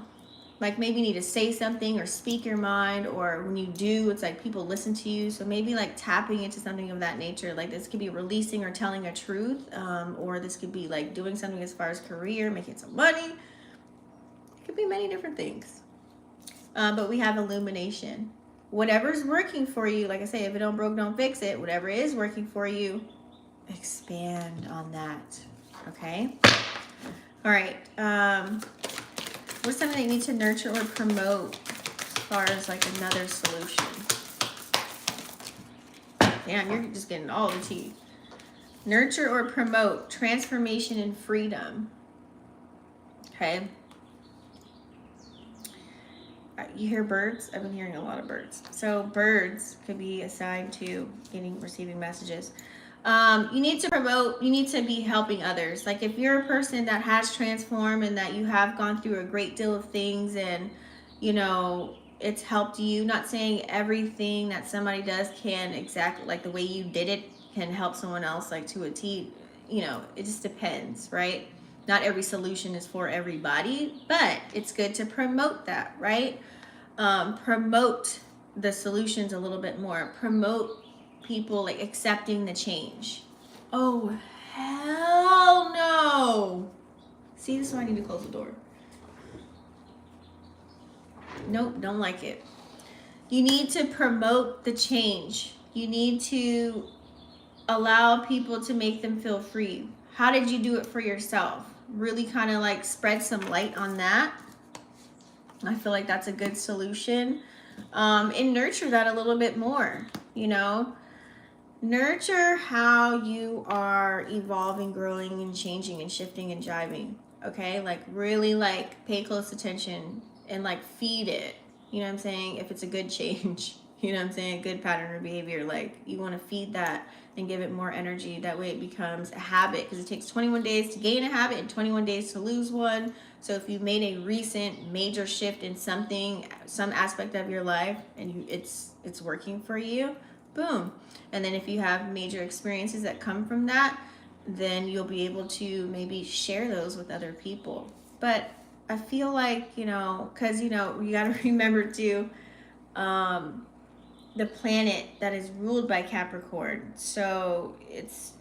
Like maybe you need to say something or speak your mind, or when you do, it's like people listen to you. So maybe like tapping into something of that nature. Like this could be releasing or telling a truth, or this could be like doing something as far as career, making some money. It could be many different things. But we have illumination. Whatever's working for you, like I say, if it don't broke, don't fix it. Whatever is working for you, expand on that. Okay? All right. What's something that you need to nurture or promote as far as like another solution? Damn, you're just getting all the tea. Nurture or promote transformation and freedom. Okay? You hear birds? I've been hearing a lot of birds. So birds could be assigned to receiving messages. You need to promote, you need to be helping others. Like if you're a person that has transformed and that you have gone through a great deal of things and, you know, it's helped you. Not saying everything that somebody does can exactly, like the way you did it can help someone else like to a T. You know, it just depends, right? Not every solution is for everybody, but it's good to promote that, right? Promote the solutions a little bit more. Promote people like accepting the change. Oh, hell no. See, this is why I need to close the door. Nope, don't like it. You need to promote the change. You need to allow people to make them feel free. How did you do it for yourself? really kind of like spread some light on that. I feel like that's a good solution. And nurture that a little bit more, you know. Nurture how you are evolving, growing, and changing and shifting and jiving. Okay, like really like pay close attention and like feed it. You know what I'm saying? If it's a good change, you know what I'm saying? A good pattern or behavior, like you want to feed that and give it more energy. That way it becomes a habit, because it takes 21 days to gain a habit and 21 days to lose one. So if you made a recent major shift in something, some aspect of your life, and it's working for you, boom. And then if you have major experiences that come from that, then you'll be able to maybe share those with other people. But I feel like, you know, because, you know, you got to remember too, the planet that is ruled by Capricorn. So it's,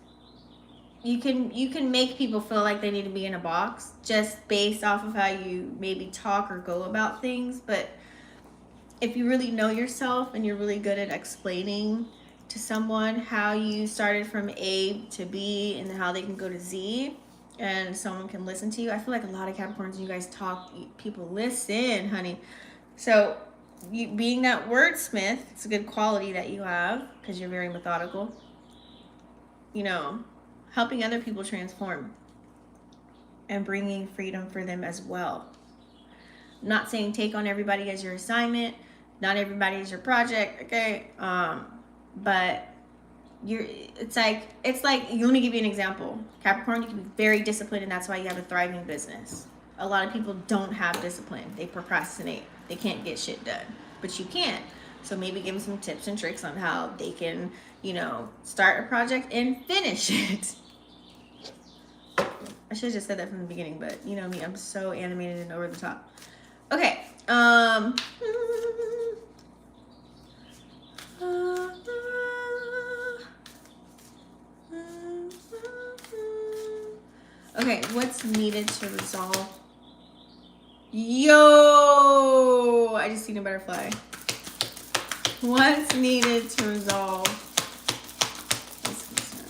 you can make people feel like they need to be in a box just based off of how you maybe talk or go about things. But if you really know yourself and you're really good at explaining to someone how you started from A to B and how they can go to Z, and someone can listen to you, I feel like a lot of Capricorns, you guys talk, people listen, honey. So you being that wordsmith, it's a good quality that you have because you're very methodical. You know, helping other people transform and bringing freedom for them as well. I'm not saying take on everybody as your assignment, not everybody is your project, okay? But it's like let me give you an example. Capricorn, you can be very disciplined, and that's why you have a thriving business. A lot of people don't have discipline. They procrastinate. They can't get shit done, but you can. So maybe give them some tips and tricks on how they can, you know, start a project and finish it. I should have just said that from the beginning, but you know me, I'm so animated and over the top. Okay. Okay, what's needed to resolve? Yo! I just seen a butterfly. What's needed to resolve this concern?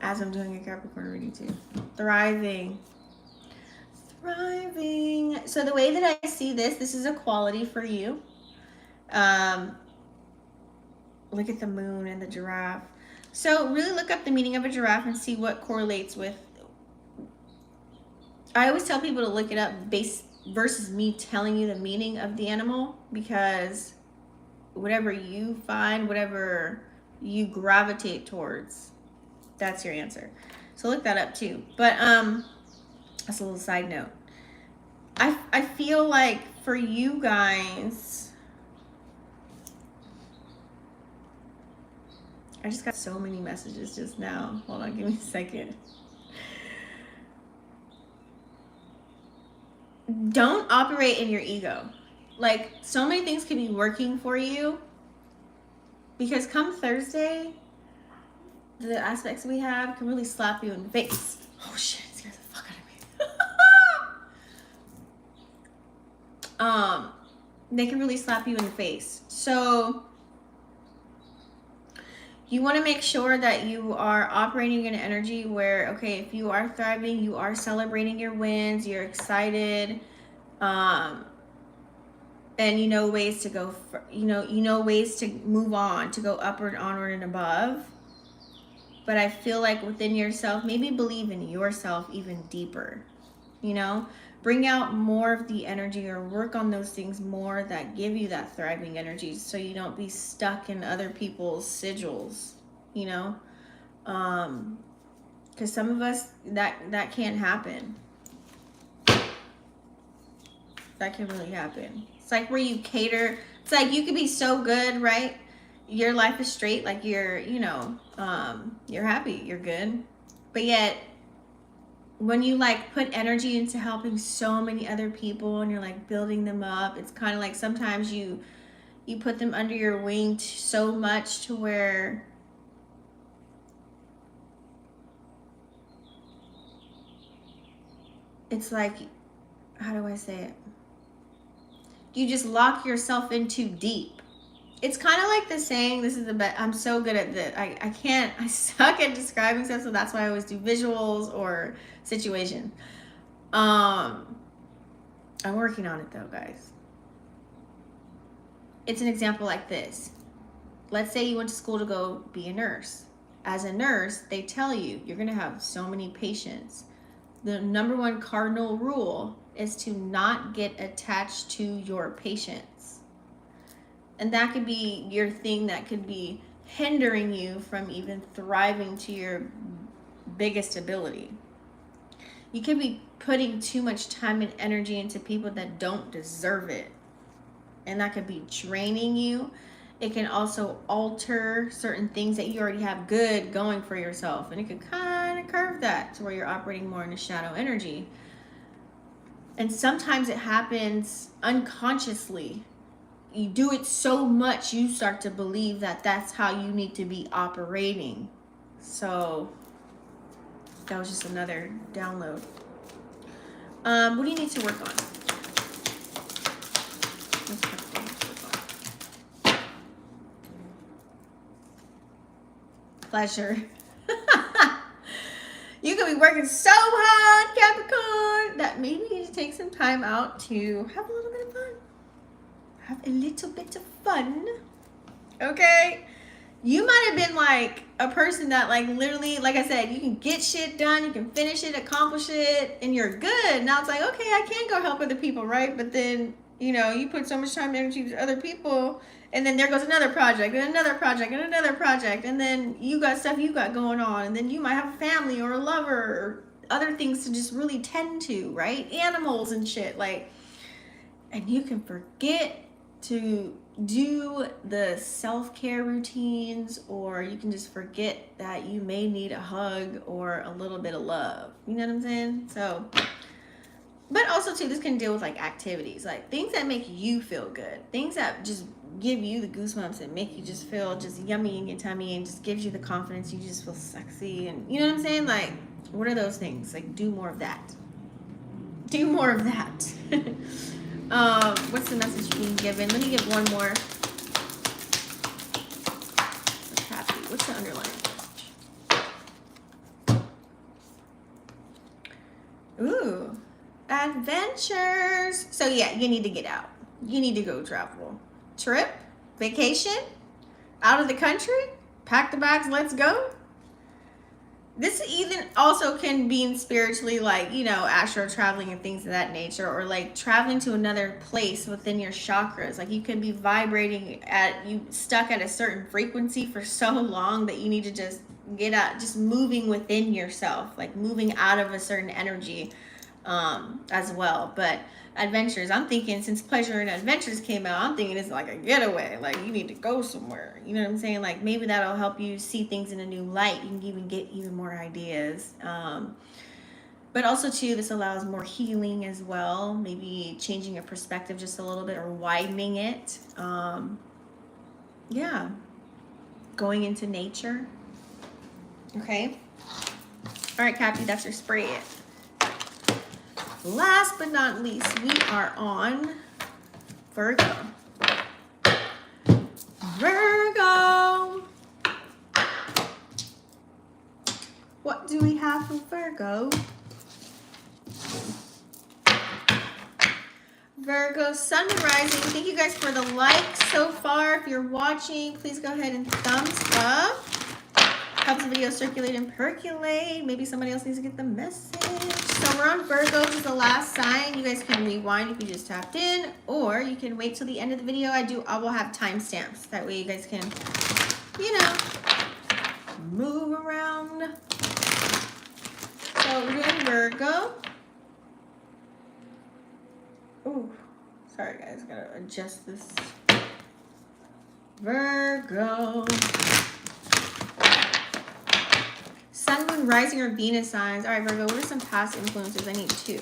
As I'm doing a Capricorn reading too. Thriving. So the way that I see this is a quality for you. Look at the moon and the giraffe. So really look up the meaning of a giraffe and see what correlates with. I always tell people to look it up versus me telling you the meaning of the animal, because whatever you find, whatever you gravitate towards, that's your answer. So look that up too. But that's a little side note. I feel like for you guys, I just got so many messages just now. Hold on, give me a second. Don't operate in your ego. Like, so many things can be working for you, because come Thursday, the aspects we have can really slap you in the face. Oh shit, it scares the fuck out of me. They can really slap you in the face. So you want to make sure that you are operating in an energy where, okay, if you are thriving, you are celebrating your wins, you're excited, and you know ways to go, you know ways to move on, to go upward, onward, and above. But I feel like within yourself, maybe believe in yourself even deeper, you know? Bring out more of the energy, or work on those things more that give you that thriving energy, so you don't be stuck in other people's sigils, you know? Because some of us, that can't happen. That can really happen. It's like where you cater. It's like you could be so good, right? Your life is straight, like you're, you know, you're happy, you're good. But yet, when you like put energy into helping so many other people and you're like building them up, it's kind of like sometimes you put them under your wing so much to where it's like, how do I say it? You just lock yourself in too deep. It's kind of like the saying, this is the best. I'm so good at this. I suck at describing stuff, so that's why I always do visuals or situation. I'm working on it though, guys. It's an example like this. Let's say you went to school to go be a nurse. As a nurse, they tell you you're going to have so many patients. The number one cardinal rule is to not get attached to your patients. And that could be your thing that could be hindering you from even thriving to your biggest ability. You could be putting too much time and energy into people that don't deserve it. And that could be draining you. It can also alter certain things that you already have good going for yourself. And it could kind of curve that to where you're operating more in a shadow energy. And sometimes it happens unconsciously. You do it so much, you start to believe that that's how you need to be operating. So that was just another download. What do you need to work on? Pleasure. You could be working so hard, Capricorn, that maybe you need to take some time out to have a little bit of fun. Have a little bit of fun. Okay? You might have been like a person that like literally, like I said, you can get shit done, you can finish it, accomplish it, and you're good. Now it's like, okay, I can go help other people, right? But then, you know, you put so much time and energy to other people, and then there goes another project, and another project, and another project, and then you got stuff you got going on, and then you might have a family or a lover or other things to just really tend to, right? Animals and shit, like, and you can forget to do the self-care routines, or you can just forget that you may need a hug or a little bit of love. You know what I'm saying? So, but also too, this can deal with like activities, like things that make you feel good, things that just give you the goosebumps and make you just feel just yummy in your tummy and just gives you the confidence. You just feel sexy, and you know what I'm saying? Like, what are those things? Like, do more of that. Do more of that. What's the message being given? Let me give one more. Happy. What's the underlying message? Ooh, adventures. So yeah, you need to get out. You need to go travel. Trip, vacation, out of the country. Pack the bags. Let's go. This even also can be spiritually, like, you know, astro traveling and things of that nature, or like traveling to another place within your chakras. Like, you can be vibrating stuck at a certain frequency for so long that you need to just get out, just moving within yourself, like moving out of a certain energy as well. But adventures, I'm thinking, since pleasure and adventures came out, I'm thinking it's like a getaway. Like, you need to go somewhere. You know what I'm saying? Like, maybe that'll help you see things in a new light. You can even get even more ideas. But also too, this allows more healing as well. Maybe changing your perspective just a little bit, or widening it. Yeah. Going into nature. Okay. All right, Cappy, that's your spread. Last but not least, we are on Virgo. Virgo. What do we have for Virgo? Virgo, sun and rising. Thank you guys for the likes so far. If you're watching, please go ahead and thumbs up. Helps the video circulate and percolate. Maybe somebody else needs to get the message. So we're on Virgo. This is the last sign. You guys can rewind if you just tapped in, or you can wait till the end of the video. I will have timestamps. That way you guys can, you know, move around. So we're doing Virgo. Ooh, sorry guys, gotta adjust this. Virgo. Sun, moon, rising, or Venus signs. All right, Virgo, what are some past influences? I need 2.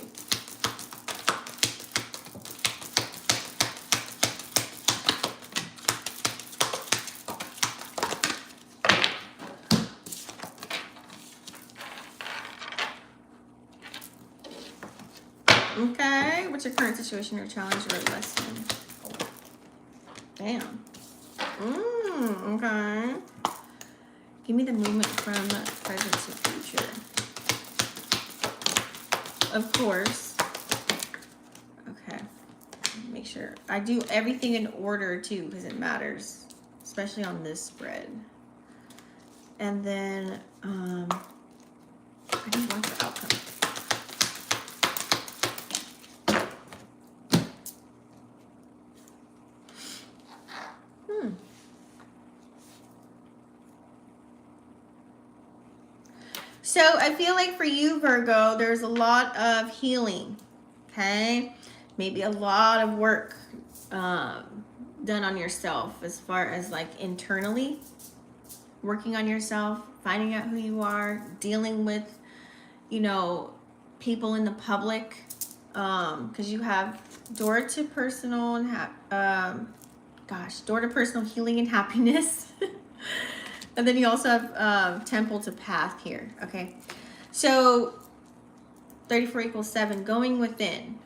Okay, what's your current situation or challenge or lesson? Damn. Okay. Give me the movement from present to future. Of course. Okay. Make sure. I do everything in order too because it matters. Especially on this spread. And then, I need one for outcome. So I feel like for you, Virgo, there's a lot of healing, okay? Maybe a lot of work done on yourself as far as like internally, working on yourself, finding out who you are, dealing with, you know, people in the public, because you have door to personal and door to personal healing and happiness. And then you also have temple to path here, okay? So 34 equals 7, going within,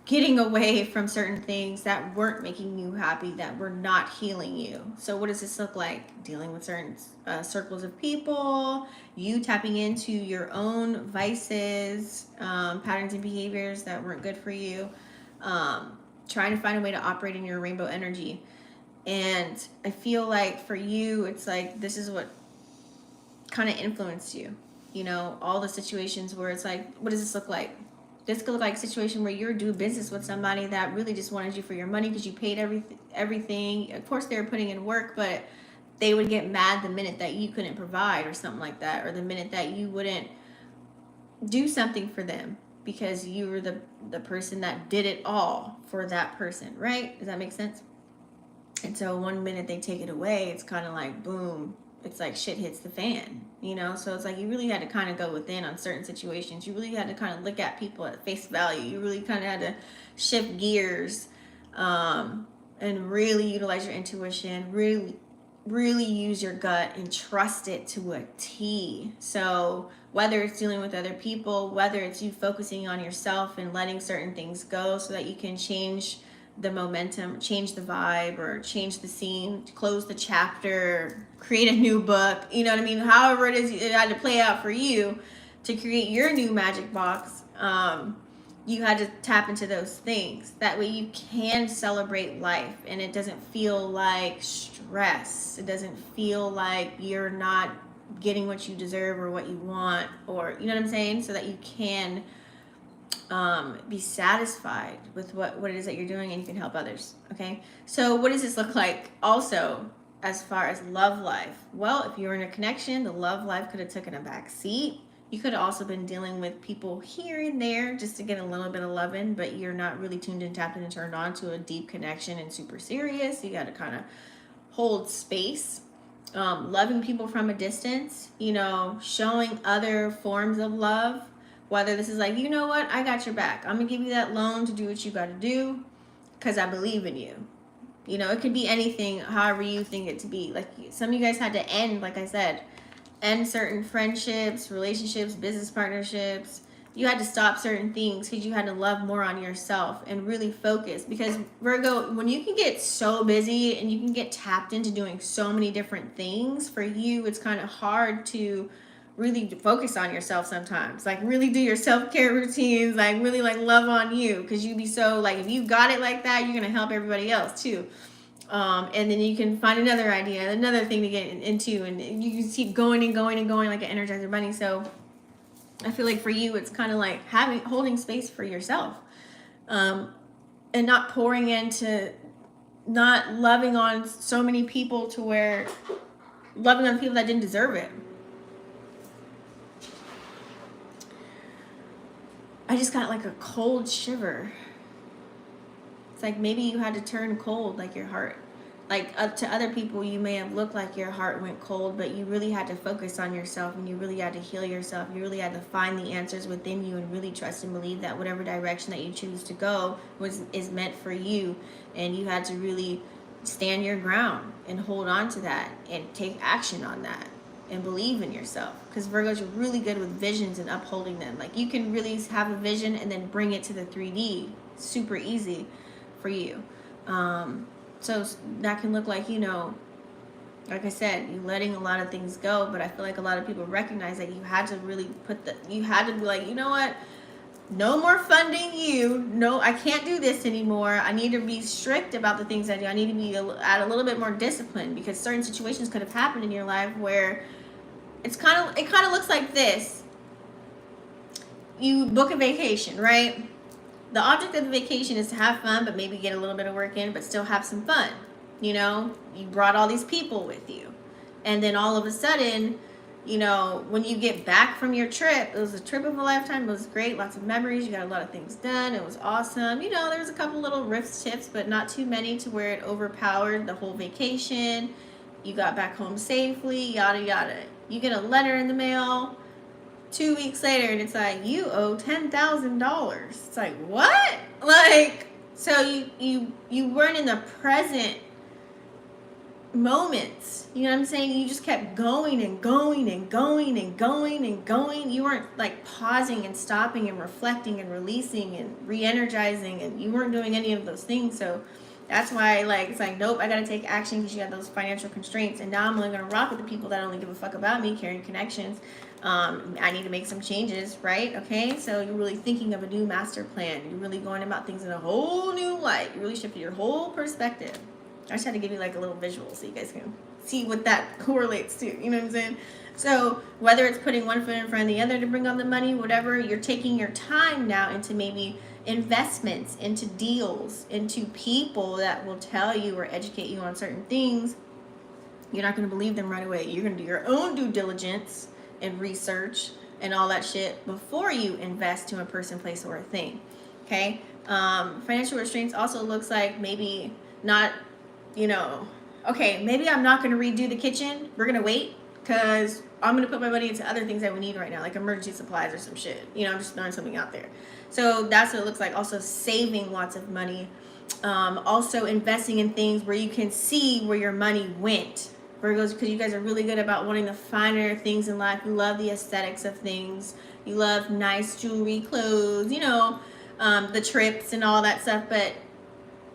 getting away from certain things that weren't making you happy, that were not healing you. So what does this look like? Dealing with certain circles of people, you tapping into your own vices, patterns and behaviors that weren't good for you, trying to find a way to operate in your rainbow energy. And I feel like for you, it's like this is what kind of influenced you. You know, all the situations where it's like, what does this look like? This could look like a situation where you're doing business with somebody that really just wanted you for your money because you paid everything. Of course, they were putting in work, but they would get mad the minute that you couldn't provide or something like that, or the minute that you wouldn't do something for them because you were the person that did it all for that person, right? Does that make sense? And so one minute they take it away, it's kind of like, boom, it's like shit hits the fan, you know? So it's like you really had to kind of go within on certain situations. You really had to kind of look at people at face value. You really kind of had to shift gears and really utilize your intuition, really use your gut and trust it to a T. So whether it's dealing with other people, whether it's you focusing on yourself and letting certain things go so that you can change the momentum, change the vibe, or change the scene, close the chapter, create a new book, you know what I mean? However it is it had to play out for you to create your new magic box, you had to tap into those things. That way you can celebrate life and it doesn't feel like stress. It doesn't feel like you're not getting what you deserve or what you want, or, you know what I'm saying? So that you can be satisfied with what it is that you're doing and you can help others. Okay, so what does this look like also as far as love life? Well, if you're in a connection, the love life could have taken a back seat. You could have also been dealing with people here and there just to get a little bit of loving, but you're not really tuned in, tapped in, and turned on to a deep connection and super serious. You got to kind of hold space. Loving people from a distance, you know, showing other forms of love. Whether this is like, you know what, I got your back. I'm going to give you that loan to do what you got to do because I believe in you. You know, it could be anything, however you think it to be. Like some of you guys had to end, like I said, end certain friendships, relationships, business partnerships. You had to stop certain things because you had to love more on yourself and really focus. Because Virgo, when you can get so busy and you can get tapped into doing so many different things, for you, it's kind of hard to really focus on yourself sometimes. Like really do your self-care routines, like really like love on you, because you be so like, if you got it like that, you're gonna help everybody else too. And then you can find another idea, another thing to get into, and you can keep going and going and going like an Energizer bunny. So I feel like for you, it's kind of like holding space for yourself, and not pouring into, not loving on so many people to where loving on people that didn't deserve it. I just got like a cold shiver. It's like maybe you had to turn cold, like your heart. Like to other people, you may have looked like your heart went cold, but you really had to focus on yourself and you really had to heal yourself. You really had to find the answers within you and really trust and believe that whatever direction that you choose to go is meant for you. And you had to really stand your ground and hold on to that and take action on that. And believe in yourself, because Virgos are really good with visions and upholding them. Like you can really have a vision and then bring it to the 3D super easy for you. So that can look like, you know, like I said, you letting a lot of things go, but I feel like a lot of people recognize that you had to really you had to be like, you know what? No more funding you. No, I can't do this anymore. I need to be strict about the things I do. I need to be at a little bit more discipline, because certain situations could have happened in your life where it kind of looks like this. You book a vacation, right? The object of the vacation is to have fun, but maybe get a little bit of work in, but still have some fun. You know, you brought all these people with you. And then all of a sudden, you know, when you get back from your trip, it was a trip of a lifetime. It was great. Lots of memories. You got a lot of things done. It was awesome. You know, there was a couple little rifts, tips, but not too many to where it overpowered the whole vacation. You got back home safely, yada, yada. You get a letter in the mail 2 weeks later, and it's like, you owe $10,000. It's like, what? Like, so you weren't in the present moments. You know what I'm saying? You just kept going and going and going and going and going. You weren't like pausing and stopping and reflecting and releasing and re-energizing, and you weren't doing any of those things. So that's why, like, it's like, nope, I gotta take action because you have those financial constraints, and now I'm only gonna rock with the people that only give a fuck about me, carrying connections. I need to make some changes, right? Okay, so you're really thinking of a new master plan. You're really going about things in a whole new light. You really shifted your whole perspective. I just had to give you like a little visual so you guys can see what that correlates to. You know what I'm saying? So whether it's putting one foot in front of the other to bring on the money, whatever, you're taking your time now into maybe investments, into deals, into people that will tell you or educate you on certain things. You're not going to believe them right away. You're going to do your own due diligence and research and all that shit before you invest to a person, place, or a thing. Okay? Financial restraints also looks like maybe not, you know, okay, maybe I'm not going to redo the kitchen. We're going to wait because I'm going to put my money into other things that we need right now, like emergency supplies or some shit. You know, I'm just throwing something out there. So that's what it looks like. Also saving lots of money. Also investing in things where you can see where your money went. Virgos, because you guys are really good about wanting the finer things in life. You love the aesthetics of things. You love nice jewelry, clothes, you know, the trips and all that stuff. But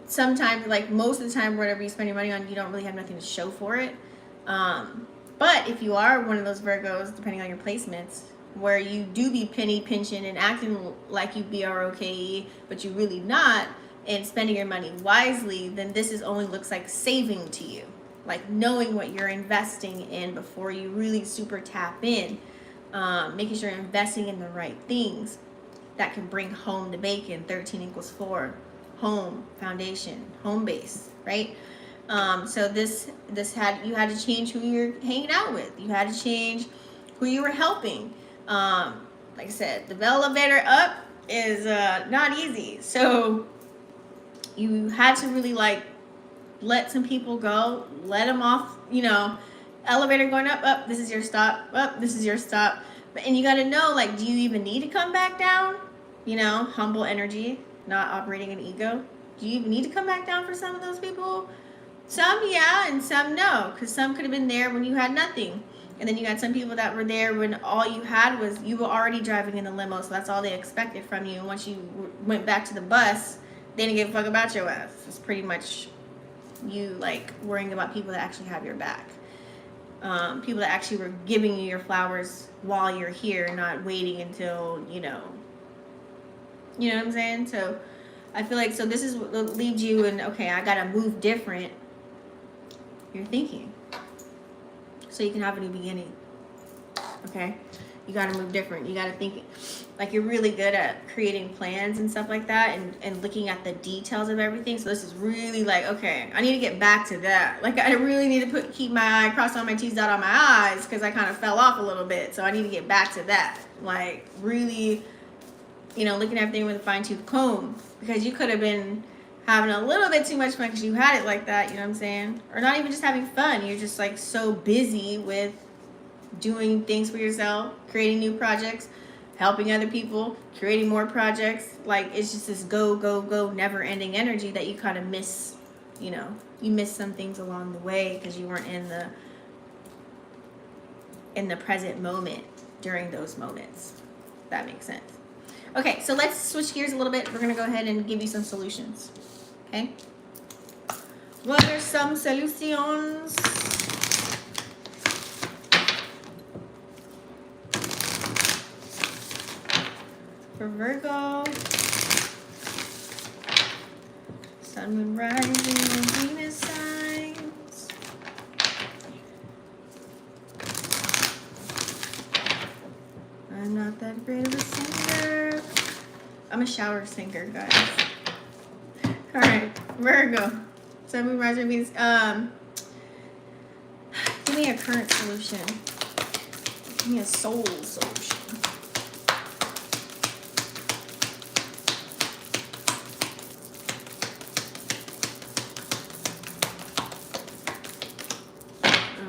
sometimes, like most of the time, whatever you spend your money on, you don't really have nothing to show for it. But if you are one of those Virgos, depending on your placements, where you do be penny pinching and acting like you BROKE, but you really not, and spending your money wisely, then this is only looks like saving to you. Like knowing what you're investing in before you really super tap in. Making sure you're investing in the right things that can bring home the bacon. 13 equals 4. Home, foundation, home base, right? So you had to change who you're hanging out with. You had to change who you were helping. Like I said, the elevator up is not easy. So you had to really like let some people go, let them off, you know, elevator going up, this is your stop, this is your stop. And you got to know, like, do you even need to come back down? You know, humble energy, not operating an ego. Do you even need to come back down for some of those people? Some, yeah, and some, no, because some could have been there when you had nothing. And then you got some people that were there when all you had was, you were already driving in the limo, so that's all they expected from you. And once you went back to the bus, they didn't give a fuck about your ass. It's pretty much you like worrying about people that actually have your back. People that actually were giving you your flowers while you're here, not waiting until, you know what I'm saying? So I feel like, so this is what leads you in, okay, I gotta move different. You're thinking. So you can have a new beginning. Okay? You gotta move different. You gotta think, like you're really good at creating plans and stuff like that, and looking at the details of everything. So this is really like, okay, I need to get back to that. Like I really need to keep my eye, cross all my T's, dot on my I's, because I kind of fell off a little bit. So I need to get back to that. Like really, you know, looking at everything with a fine-tooth comb, because you could have been having a little bit too much fun because you had it like that, you know what I'm saying? Or not even just having fun. You're just like so busy with doing things for yourself, creating new projects, helping other people, creating more projects. Like it's just this go, go, go, never ending energy that you kind of miss, you know, you miss some things along the way because you weren't in the present moment during those moments. If that makes sense. Okay, so let's switch gears a little bit. We're going to go ahead and give you some solutions. Okay? What are some solutions for Virgo? Sun, Moon, Rising, and Venus signs. I'm not that great of a singer. I'm a shower singer, guys. All right, Virgo. Sun, Moon, Rising, Venus. Give me a current solution. Give me a soul solution.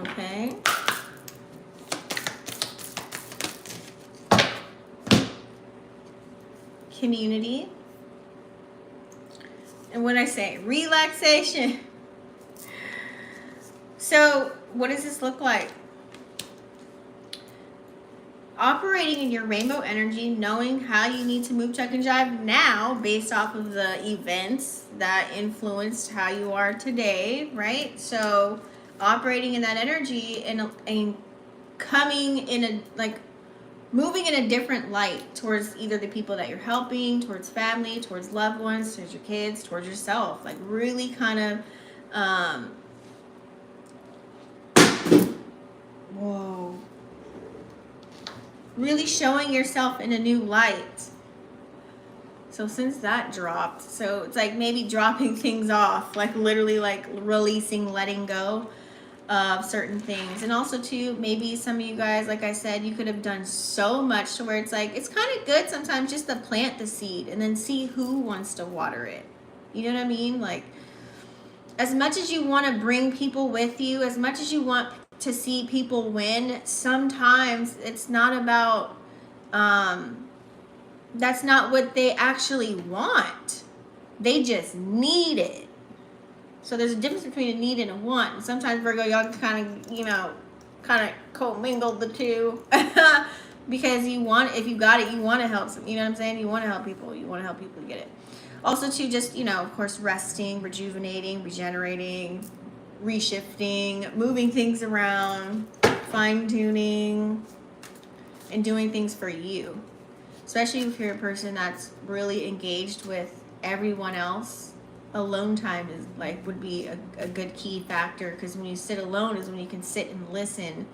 Okay. Community. And when I say relaxation. So what does this look like? Operating in your rainbow energy, knowing how you need to move, check, and jive now based off of the events that influenced how you are today, right? So operating in that energy and coming in a, like, moving in a different light towards either the people that you're helping, towards family, towards loved ones, towards your kids, towards yourself. Like really kind of, whoa. Really showing yourself in a new light. So since that dropped, so it's like maybe dropping things off, like literally like releasing, letting go of certain things. And also too, maybe some of you guys, like I said, you could have done so much to where it's like, it's kind of good sometimes just to plant the seed and then see who wants to water it. You know what I mean? Like as much as you want to bring people with you, as much as you want to see people win, sometimes it's not about, that's not what they actually want. They just need it. So there's a difference between a need and a want. And sometimes Virgo, y'all kind of, you know, kind of commingle the two. Because you want, if you got it, you want to help some, you know what I'm saying? You want to help people. You want to help people get it. Also too, just, you know, of course, resting, rejuvenating, regenerating, reshifting, moving things around, fine-tuning, and doing things for you. Especially if you're a person that's really engaged with everyone else. Alone time is like would be a good key factor, because when you sit alone is when you can sit and listen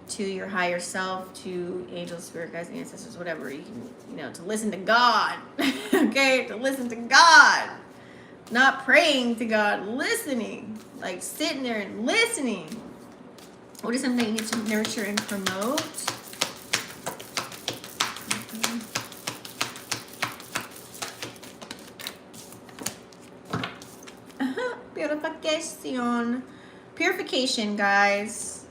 to your higher self, to angels, spirit guides, ancestors, whatever. You can, you know, to listen to God. Okay, to listen to God. Not praying to God, listening. Like sitting there and listening. What is something you need to nurture and promote? Purification. Purification, guys.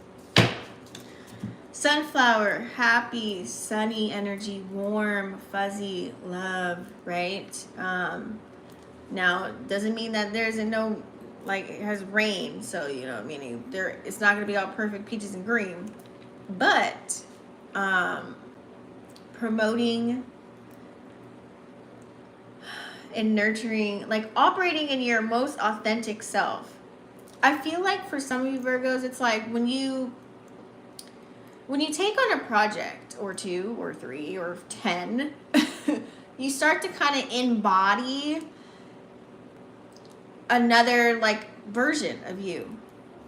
Sunflower, happy, sunny energy, warm, fuzzy, love, right? Now, doesn't mean that there's no, like, it has rain, so, you know, meaning there, it's not going to be all perfect peaches and cream, but promoting and nurturing, like operating in your most authentic self. I feel like for some of you Virgos, it's like when you take on a project or 2 or 3 or 10, you start to kind of embody another like version of you,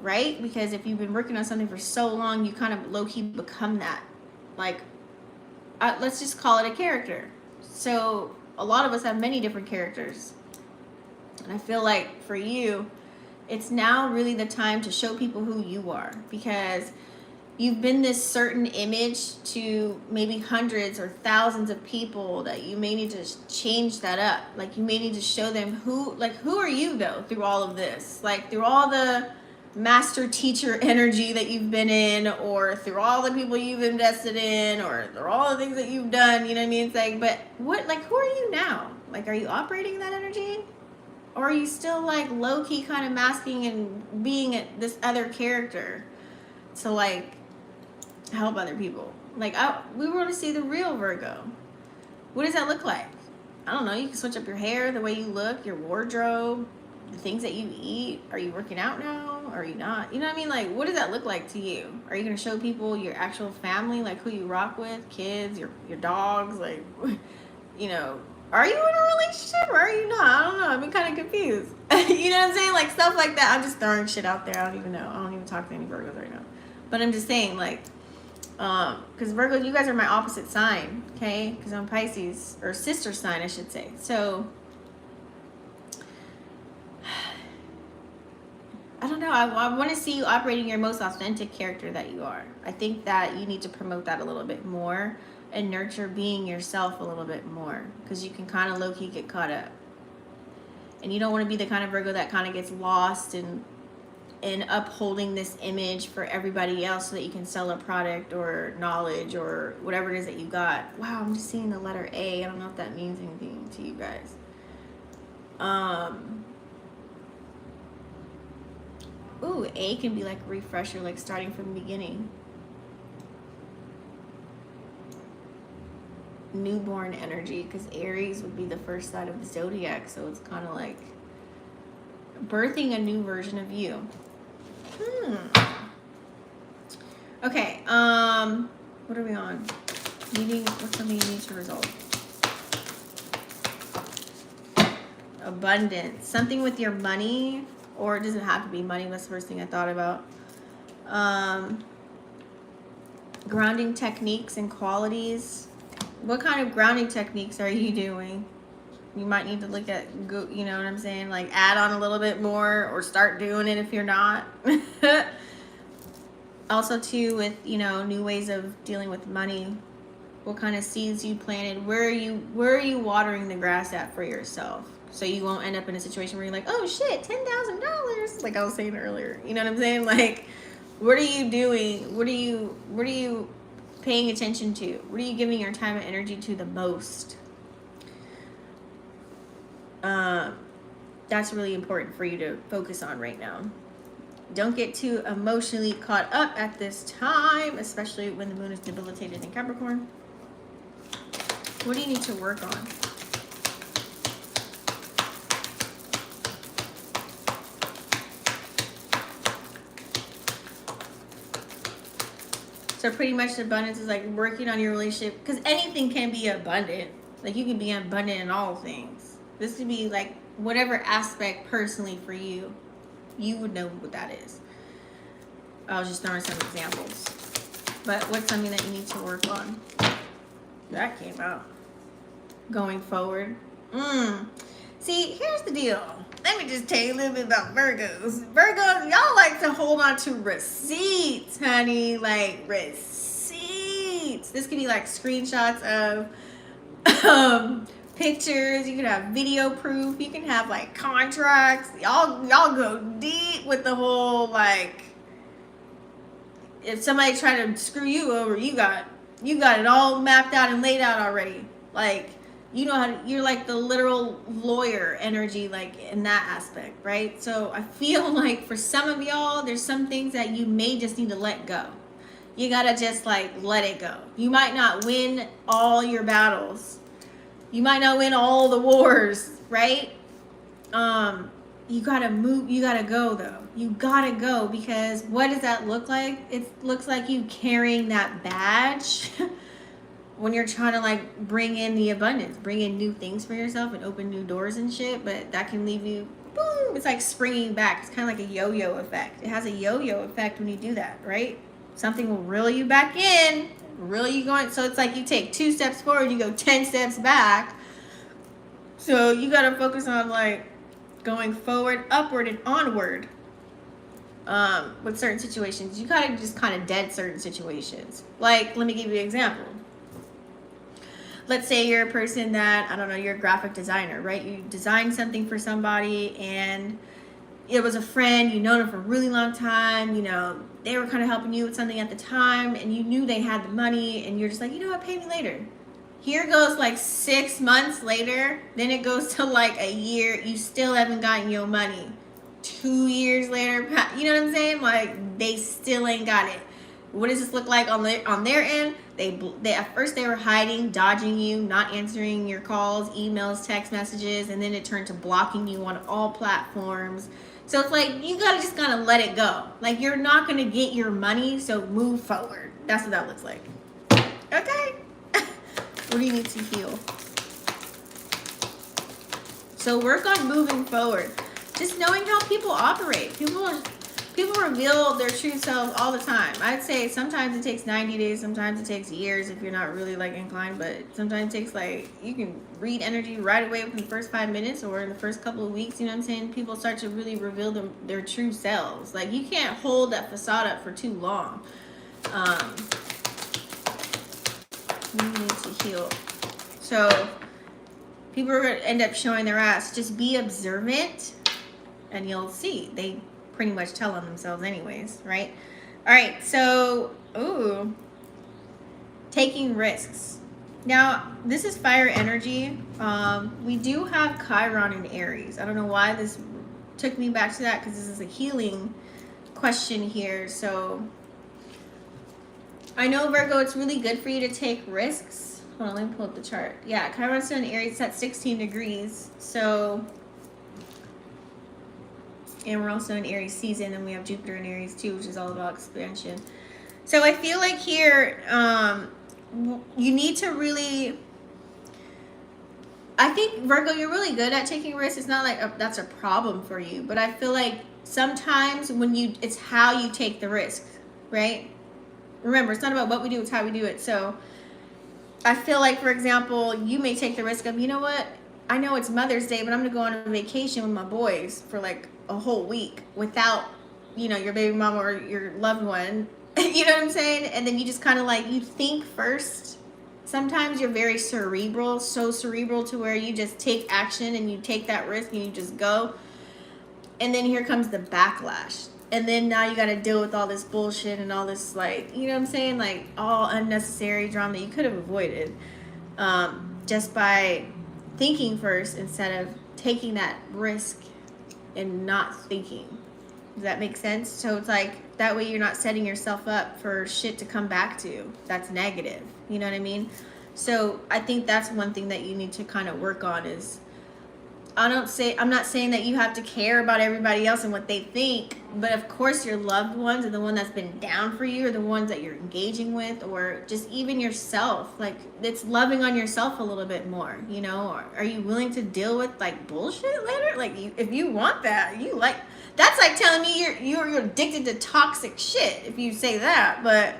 right? Because if you've been working on something for so long, you kind of low-key become that. Like, let's just call it a character. So a lot of us have many different characters. And I feel like for you, it's now really the time to show people who you are, because you've been this certain image to maybe hundreds or thousands of people that you may need to change that up. Like you may need to show them who are you though through all of this? Like through all the master teacher energy that you've been in, or through all the people you've invested in, or through all the things that you've done, you know what I mean? It's like, but what, like, who are you now? Like, are you operating that energy? Or are you still like low-key kind of masking and being this other character to like help other people? Like, we want to see the real Virgo. What does that look like? I don't know. You can switch up your hair, the way you look, your wardrobe, the things that you eat? Are you working out now? Are you not? You know what I mean? Like, what does that look like to you? Are you going to show people your actual family, like who you rock with, kids, your dogs? Like, you know, are you in a relationship or are you not? I don't know. I've been kind of confused. You know what I'm saying? Like, stuff like that. I'm just throwing shit out there. I don't even know. I don't even talk to any Virgos right now. But I'm just saying, like, because Virgo, you guys are my opposite sign, okay? Because I'm Pisces, or sister sign, I should say. So, I don't know. I want to see you operating your most authentic character that you are. I think that you need to promote that a little bit more and nurture being yourself a little bit more, because you can kind of low-key get caught up. And you don't want to be the kind of Virgo that kind of gets lost in upholding this image for everybody else so that you can sell a product or knowledge or whatever it is that you got. Wow, I'm just seeing the letter A. I don't know if that means anything to you guys. Ooh, A can be like a refresher, like starting from the beginning. Newborn energy, because Aries would be the first sign of the zodiac, so it's kind of like birthing a new version of you. Okay, what are we on? What's something you need to resolve? Abundance. Something with your money, or it doesn't have to be money. That's the first thing I thought about. Grounding techniques and qualities. What kind of grounding techniques are you doing? You might need to look at, you know what I'm saying? Like add on a little bit more or start doing it if you're not. Also too, with, you know, new ways of dealing with money. What kind of seeds you planted? Where are you watering the grass at for yourself? So you won't end up in a situation where you're like, oh shit, $10,000. Like I was saying earlier. You know what I'm saying? Like, what are you doing? What are you paying attention to? What are you giving your time and energy to the most? That's really important for you to focus on right now. Don't get too emotionally caught up at this time, especially when the moon is debilitated in Capricorn. What do you need to work on? So pretty much abundance is like working on your relationship, because anything can be abundant. Like you can be abundant in all things. This could be like whatever aspect personally for you, you would know what that is. I was just throwing some examples. But what's something that you need to work on? That came out. Going forward. See, here's the deal. Let me just tell you a little bit about Virgos. Virgos, y'all like to hold on to receipts, honey. Like receipts. This could be like screenshots of pictures. You can have video proof. You can have like contracts. Y'all go deep with the whole, like, if somebody tried to screw you over, you got it all mapped out and laid out already. Like, you know how to, you're like the literal lawyer energy, like in that aspect, right? So I feel like for some of y'all, there's some things that you may just need to let go. You gotta just like let it go. You might not win all your battles. You might not win all the wars, right? You gotta move, you gotta go though. You gotta go, because what does that look like? It looks like you carrying that badge when you're trying to like bring in the abundance, bring in new things for yourself and open new doors and shit, but that can leave you, boom, it's like springing back. It's kind of like a yo-yo effect. It has a yo-yo effect when you do that, right? Something will reel you back in, reel you going. So it's like you take 2 steps forward, you go 10 steps back. So you got to focus on like going forward, upward, and onward with certain situations. You got to just kind of dead certain situations. Like, let me give you an example. Let's say you're a person that, I don't know, you're a graphic designer, right? You designed something for somebody and it was a friend, you know them for a really long time, you know, they were kind of helping you with something at the time and you knew they had the money and you're just like, you know what, pay me later. Here goes like 6 months later, then it goes to like a year, you still haven't gotten your money. 2 years later, you know what I'm saying? Like, they still ain't got it. What does this look like on their end? They at first they were hiding, dodging you, not answering your calls, emails, text messages, and then it turned to blocking you on all platforms. So it's like you gotta just kind of let it go. Like you're not gonna get your money, so move forward. That's what that looks like. Okay. What do you need to heal? So work on moving forward. Just knowing how people operate. People reveal their true selves all the time. I'd say sometimes it takes 90 days, sometimes it takes years if you're not really like inclined, but sometimes it takes like, you can read energy right away within the first 5 minutes or in the first couple of weeks, you know what I'm saying? People start to really reveal their true selves. Like you can't hold that facade up for too long. You need to heal. So people are going to end up showing their ass. Just be observant and you'll see. They pretty much tell on themselves anyways, right? All right, so, ooh, taking risks. Now, this is fire energy. We do have Chiron in Aries. I don't know why this took me back to that because this is a healing question here. So, I know, Virgo, it's really good for you to take risks. Hold on, let me pull up the chart. Yeah, Chiron's still in Aries at 16 degrees. So, and we're also in Aries season, and we have Jupiter in Aries too, which is all about expansion. So I feel like here, you need to really, I think, Virgo, you're really good at taking risks. It's not like that's a problem for you, but I feel like sometimes when it's how you take the risk, right? Remember, it's not about what we do, it's how we do it. So I feel like, for example, you may take the risk of, you know what, I know it's Mother's Day, but I'm gonna go on a vacation with my boys for like a whole week without, you know, your baby mama or your loved one. You know what I'm saying? And then you just kind of like, you think first. Sometimes you're very cerebral, so cerebral to where you just take action and you take that risk and you just go. And then here comes the backlash. And then now you got to deal with all this bullshit and all this, like, you know what I'm saying? Like all unnecessary drama that you could have avoided just by thinking first instead of taking that risk and not thinking. Does that make sense? So it's like that way you're not setting yourself up for shit to come back to that's negative. You know what I mean? So I think that's one thing that you need to kind of work on is, I'm not saying that you have to care about everybody else and what they think, but of course your loved ones and the one that's been down for you or the ones that you're engaging with, or just even yourself, like it's loving on yourself a little bit more, you know? Or are you willing to deal with like bullshit later? Like if you want that, that's like telling me you're addicted to toxic shit if you say that. But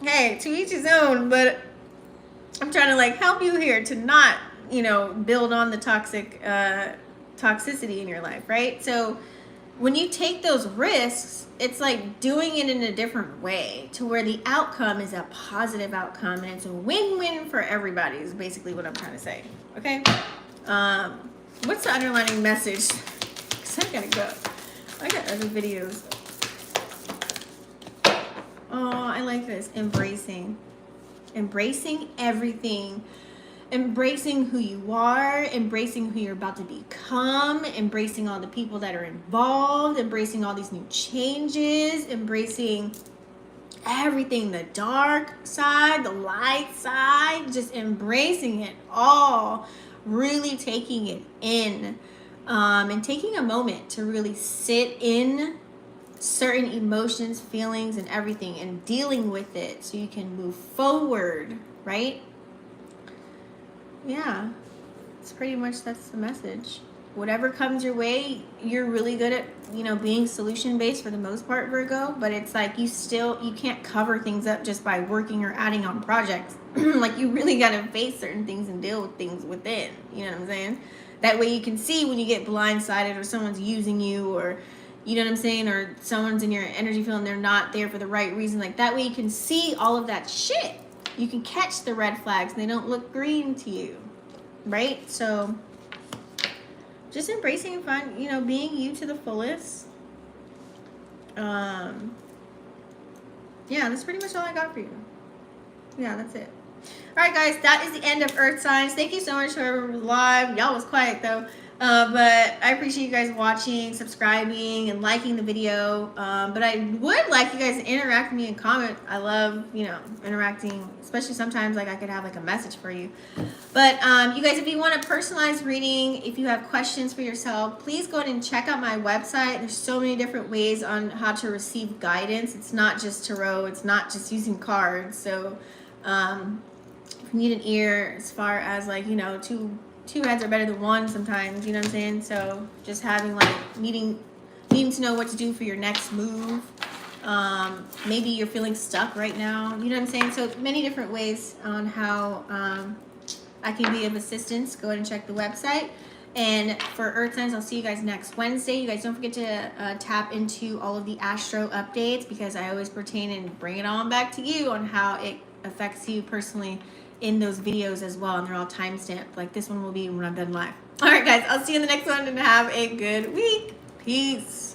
hey, to each his own. But I'm trying to like help you here to not, you know, build on the toxicity in your life, right? So when you take those risks, it's like doing it in a different way to where the outcome is a positive outcome and it's a win-win for everybody is basically what I'm trying to say. Okay. What's the underlining message? Because I gotta go. I got other videos. Oh, I like this. Embracing everything. Embracing who you are, embracing who you're about to become, embracing all the people that are involved, embracing all these new changes, embracing everything, the dark side, the light side, just embracing it all, really taking it in, and taking a moment to really sit in certain emotions, feelings, and everything, and dealing with it so you can move forward, right? Yeah, it's pretty much, that's the message. Whatever comes your way, you're really good at, you know, being solution based for the most part, Virgo, but it's like you can't cover things up just by working or adding on projects. Like you really got to face certain things and deal with things within, you know what I'm saying? That way you can see when you get blindsided or someone's using you, or you know what I'm saying, or someone's in your energy field and they're not there for the right reason. Like that way you can see all of that shit. You can catch the red flags and they don't look green to you, right? So just embracing fun, you know, being you to the fullest. Yeah, that's pretty much all I got for you. Yeah, that's it. All right, guys, that is the end of Earth Signs. Thank you so much for whoever was live. Y'all was quiet, though. But I appreciate you guys watching, subscribing, and liking the video. But I would like you guys to interact with me and comment. I love, you know, interacting, especially sometimes like I could have like a message for you. But you guys, if you want a personalized reading, if you have questions for yourself, please go ahead and check out my website. There's so many different ways on how to receive guidance. It's not just tarot. It's not just using cards. So if you need an ear, as far as like, you know, two heads are better than one sometimes, you know what I'm saying? So just having like needing to know what to do for your next move. Maybe you're feeling stuck right now, you know what I'm saying? So many different ways on how I can be of assistance. Go ahead and check the website. And for Earth signs, I'll see you guys next Wednesday. You guys don't forget to tap into all of the Astro updates, because I always pertain and bring it on back to you on how it affects you personally in those videos as well, and they're all time stamped. Like this one will be when I'm done live. All right, guys, I'll see you in the next one, and have a good week. Peace.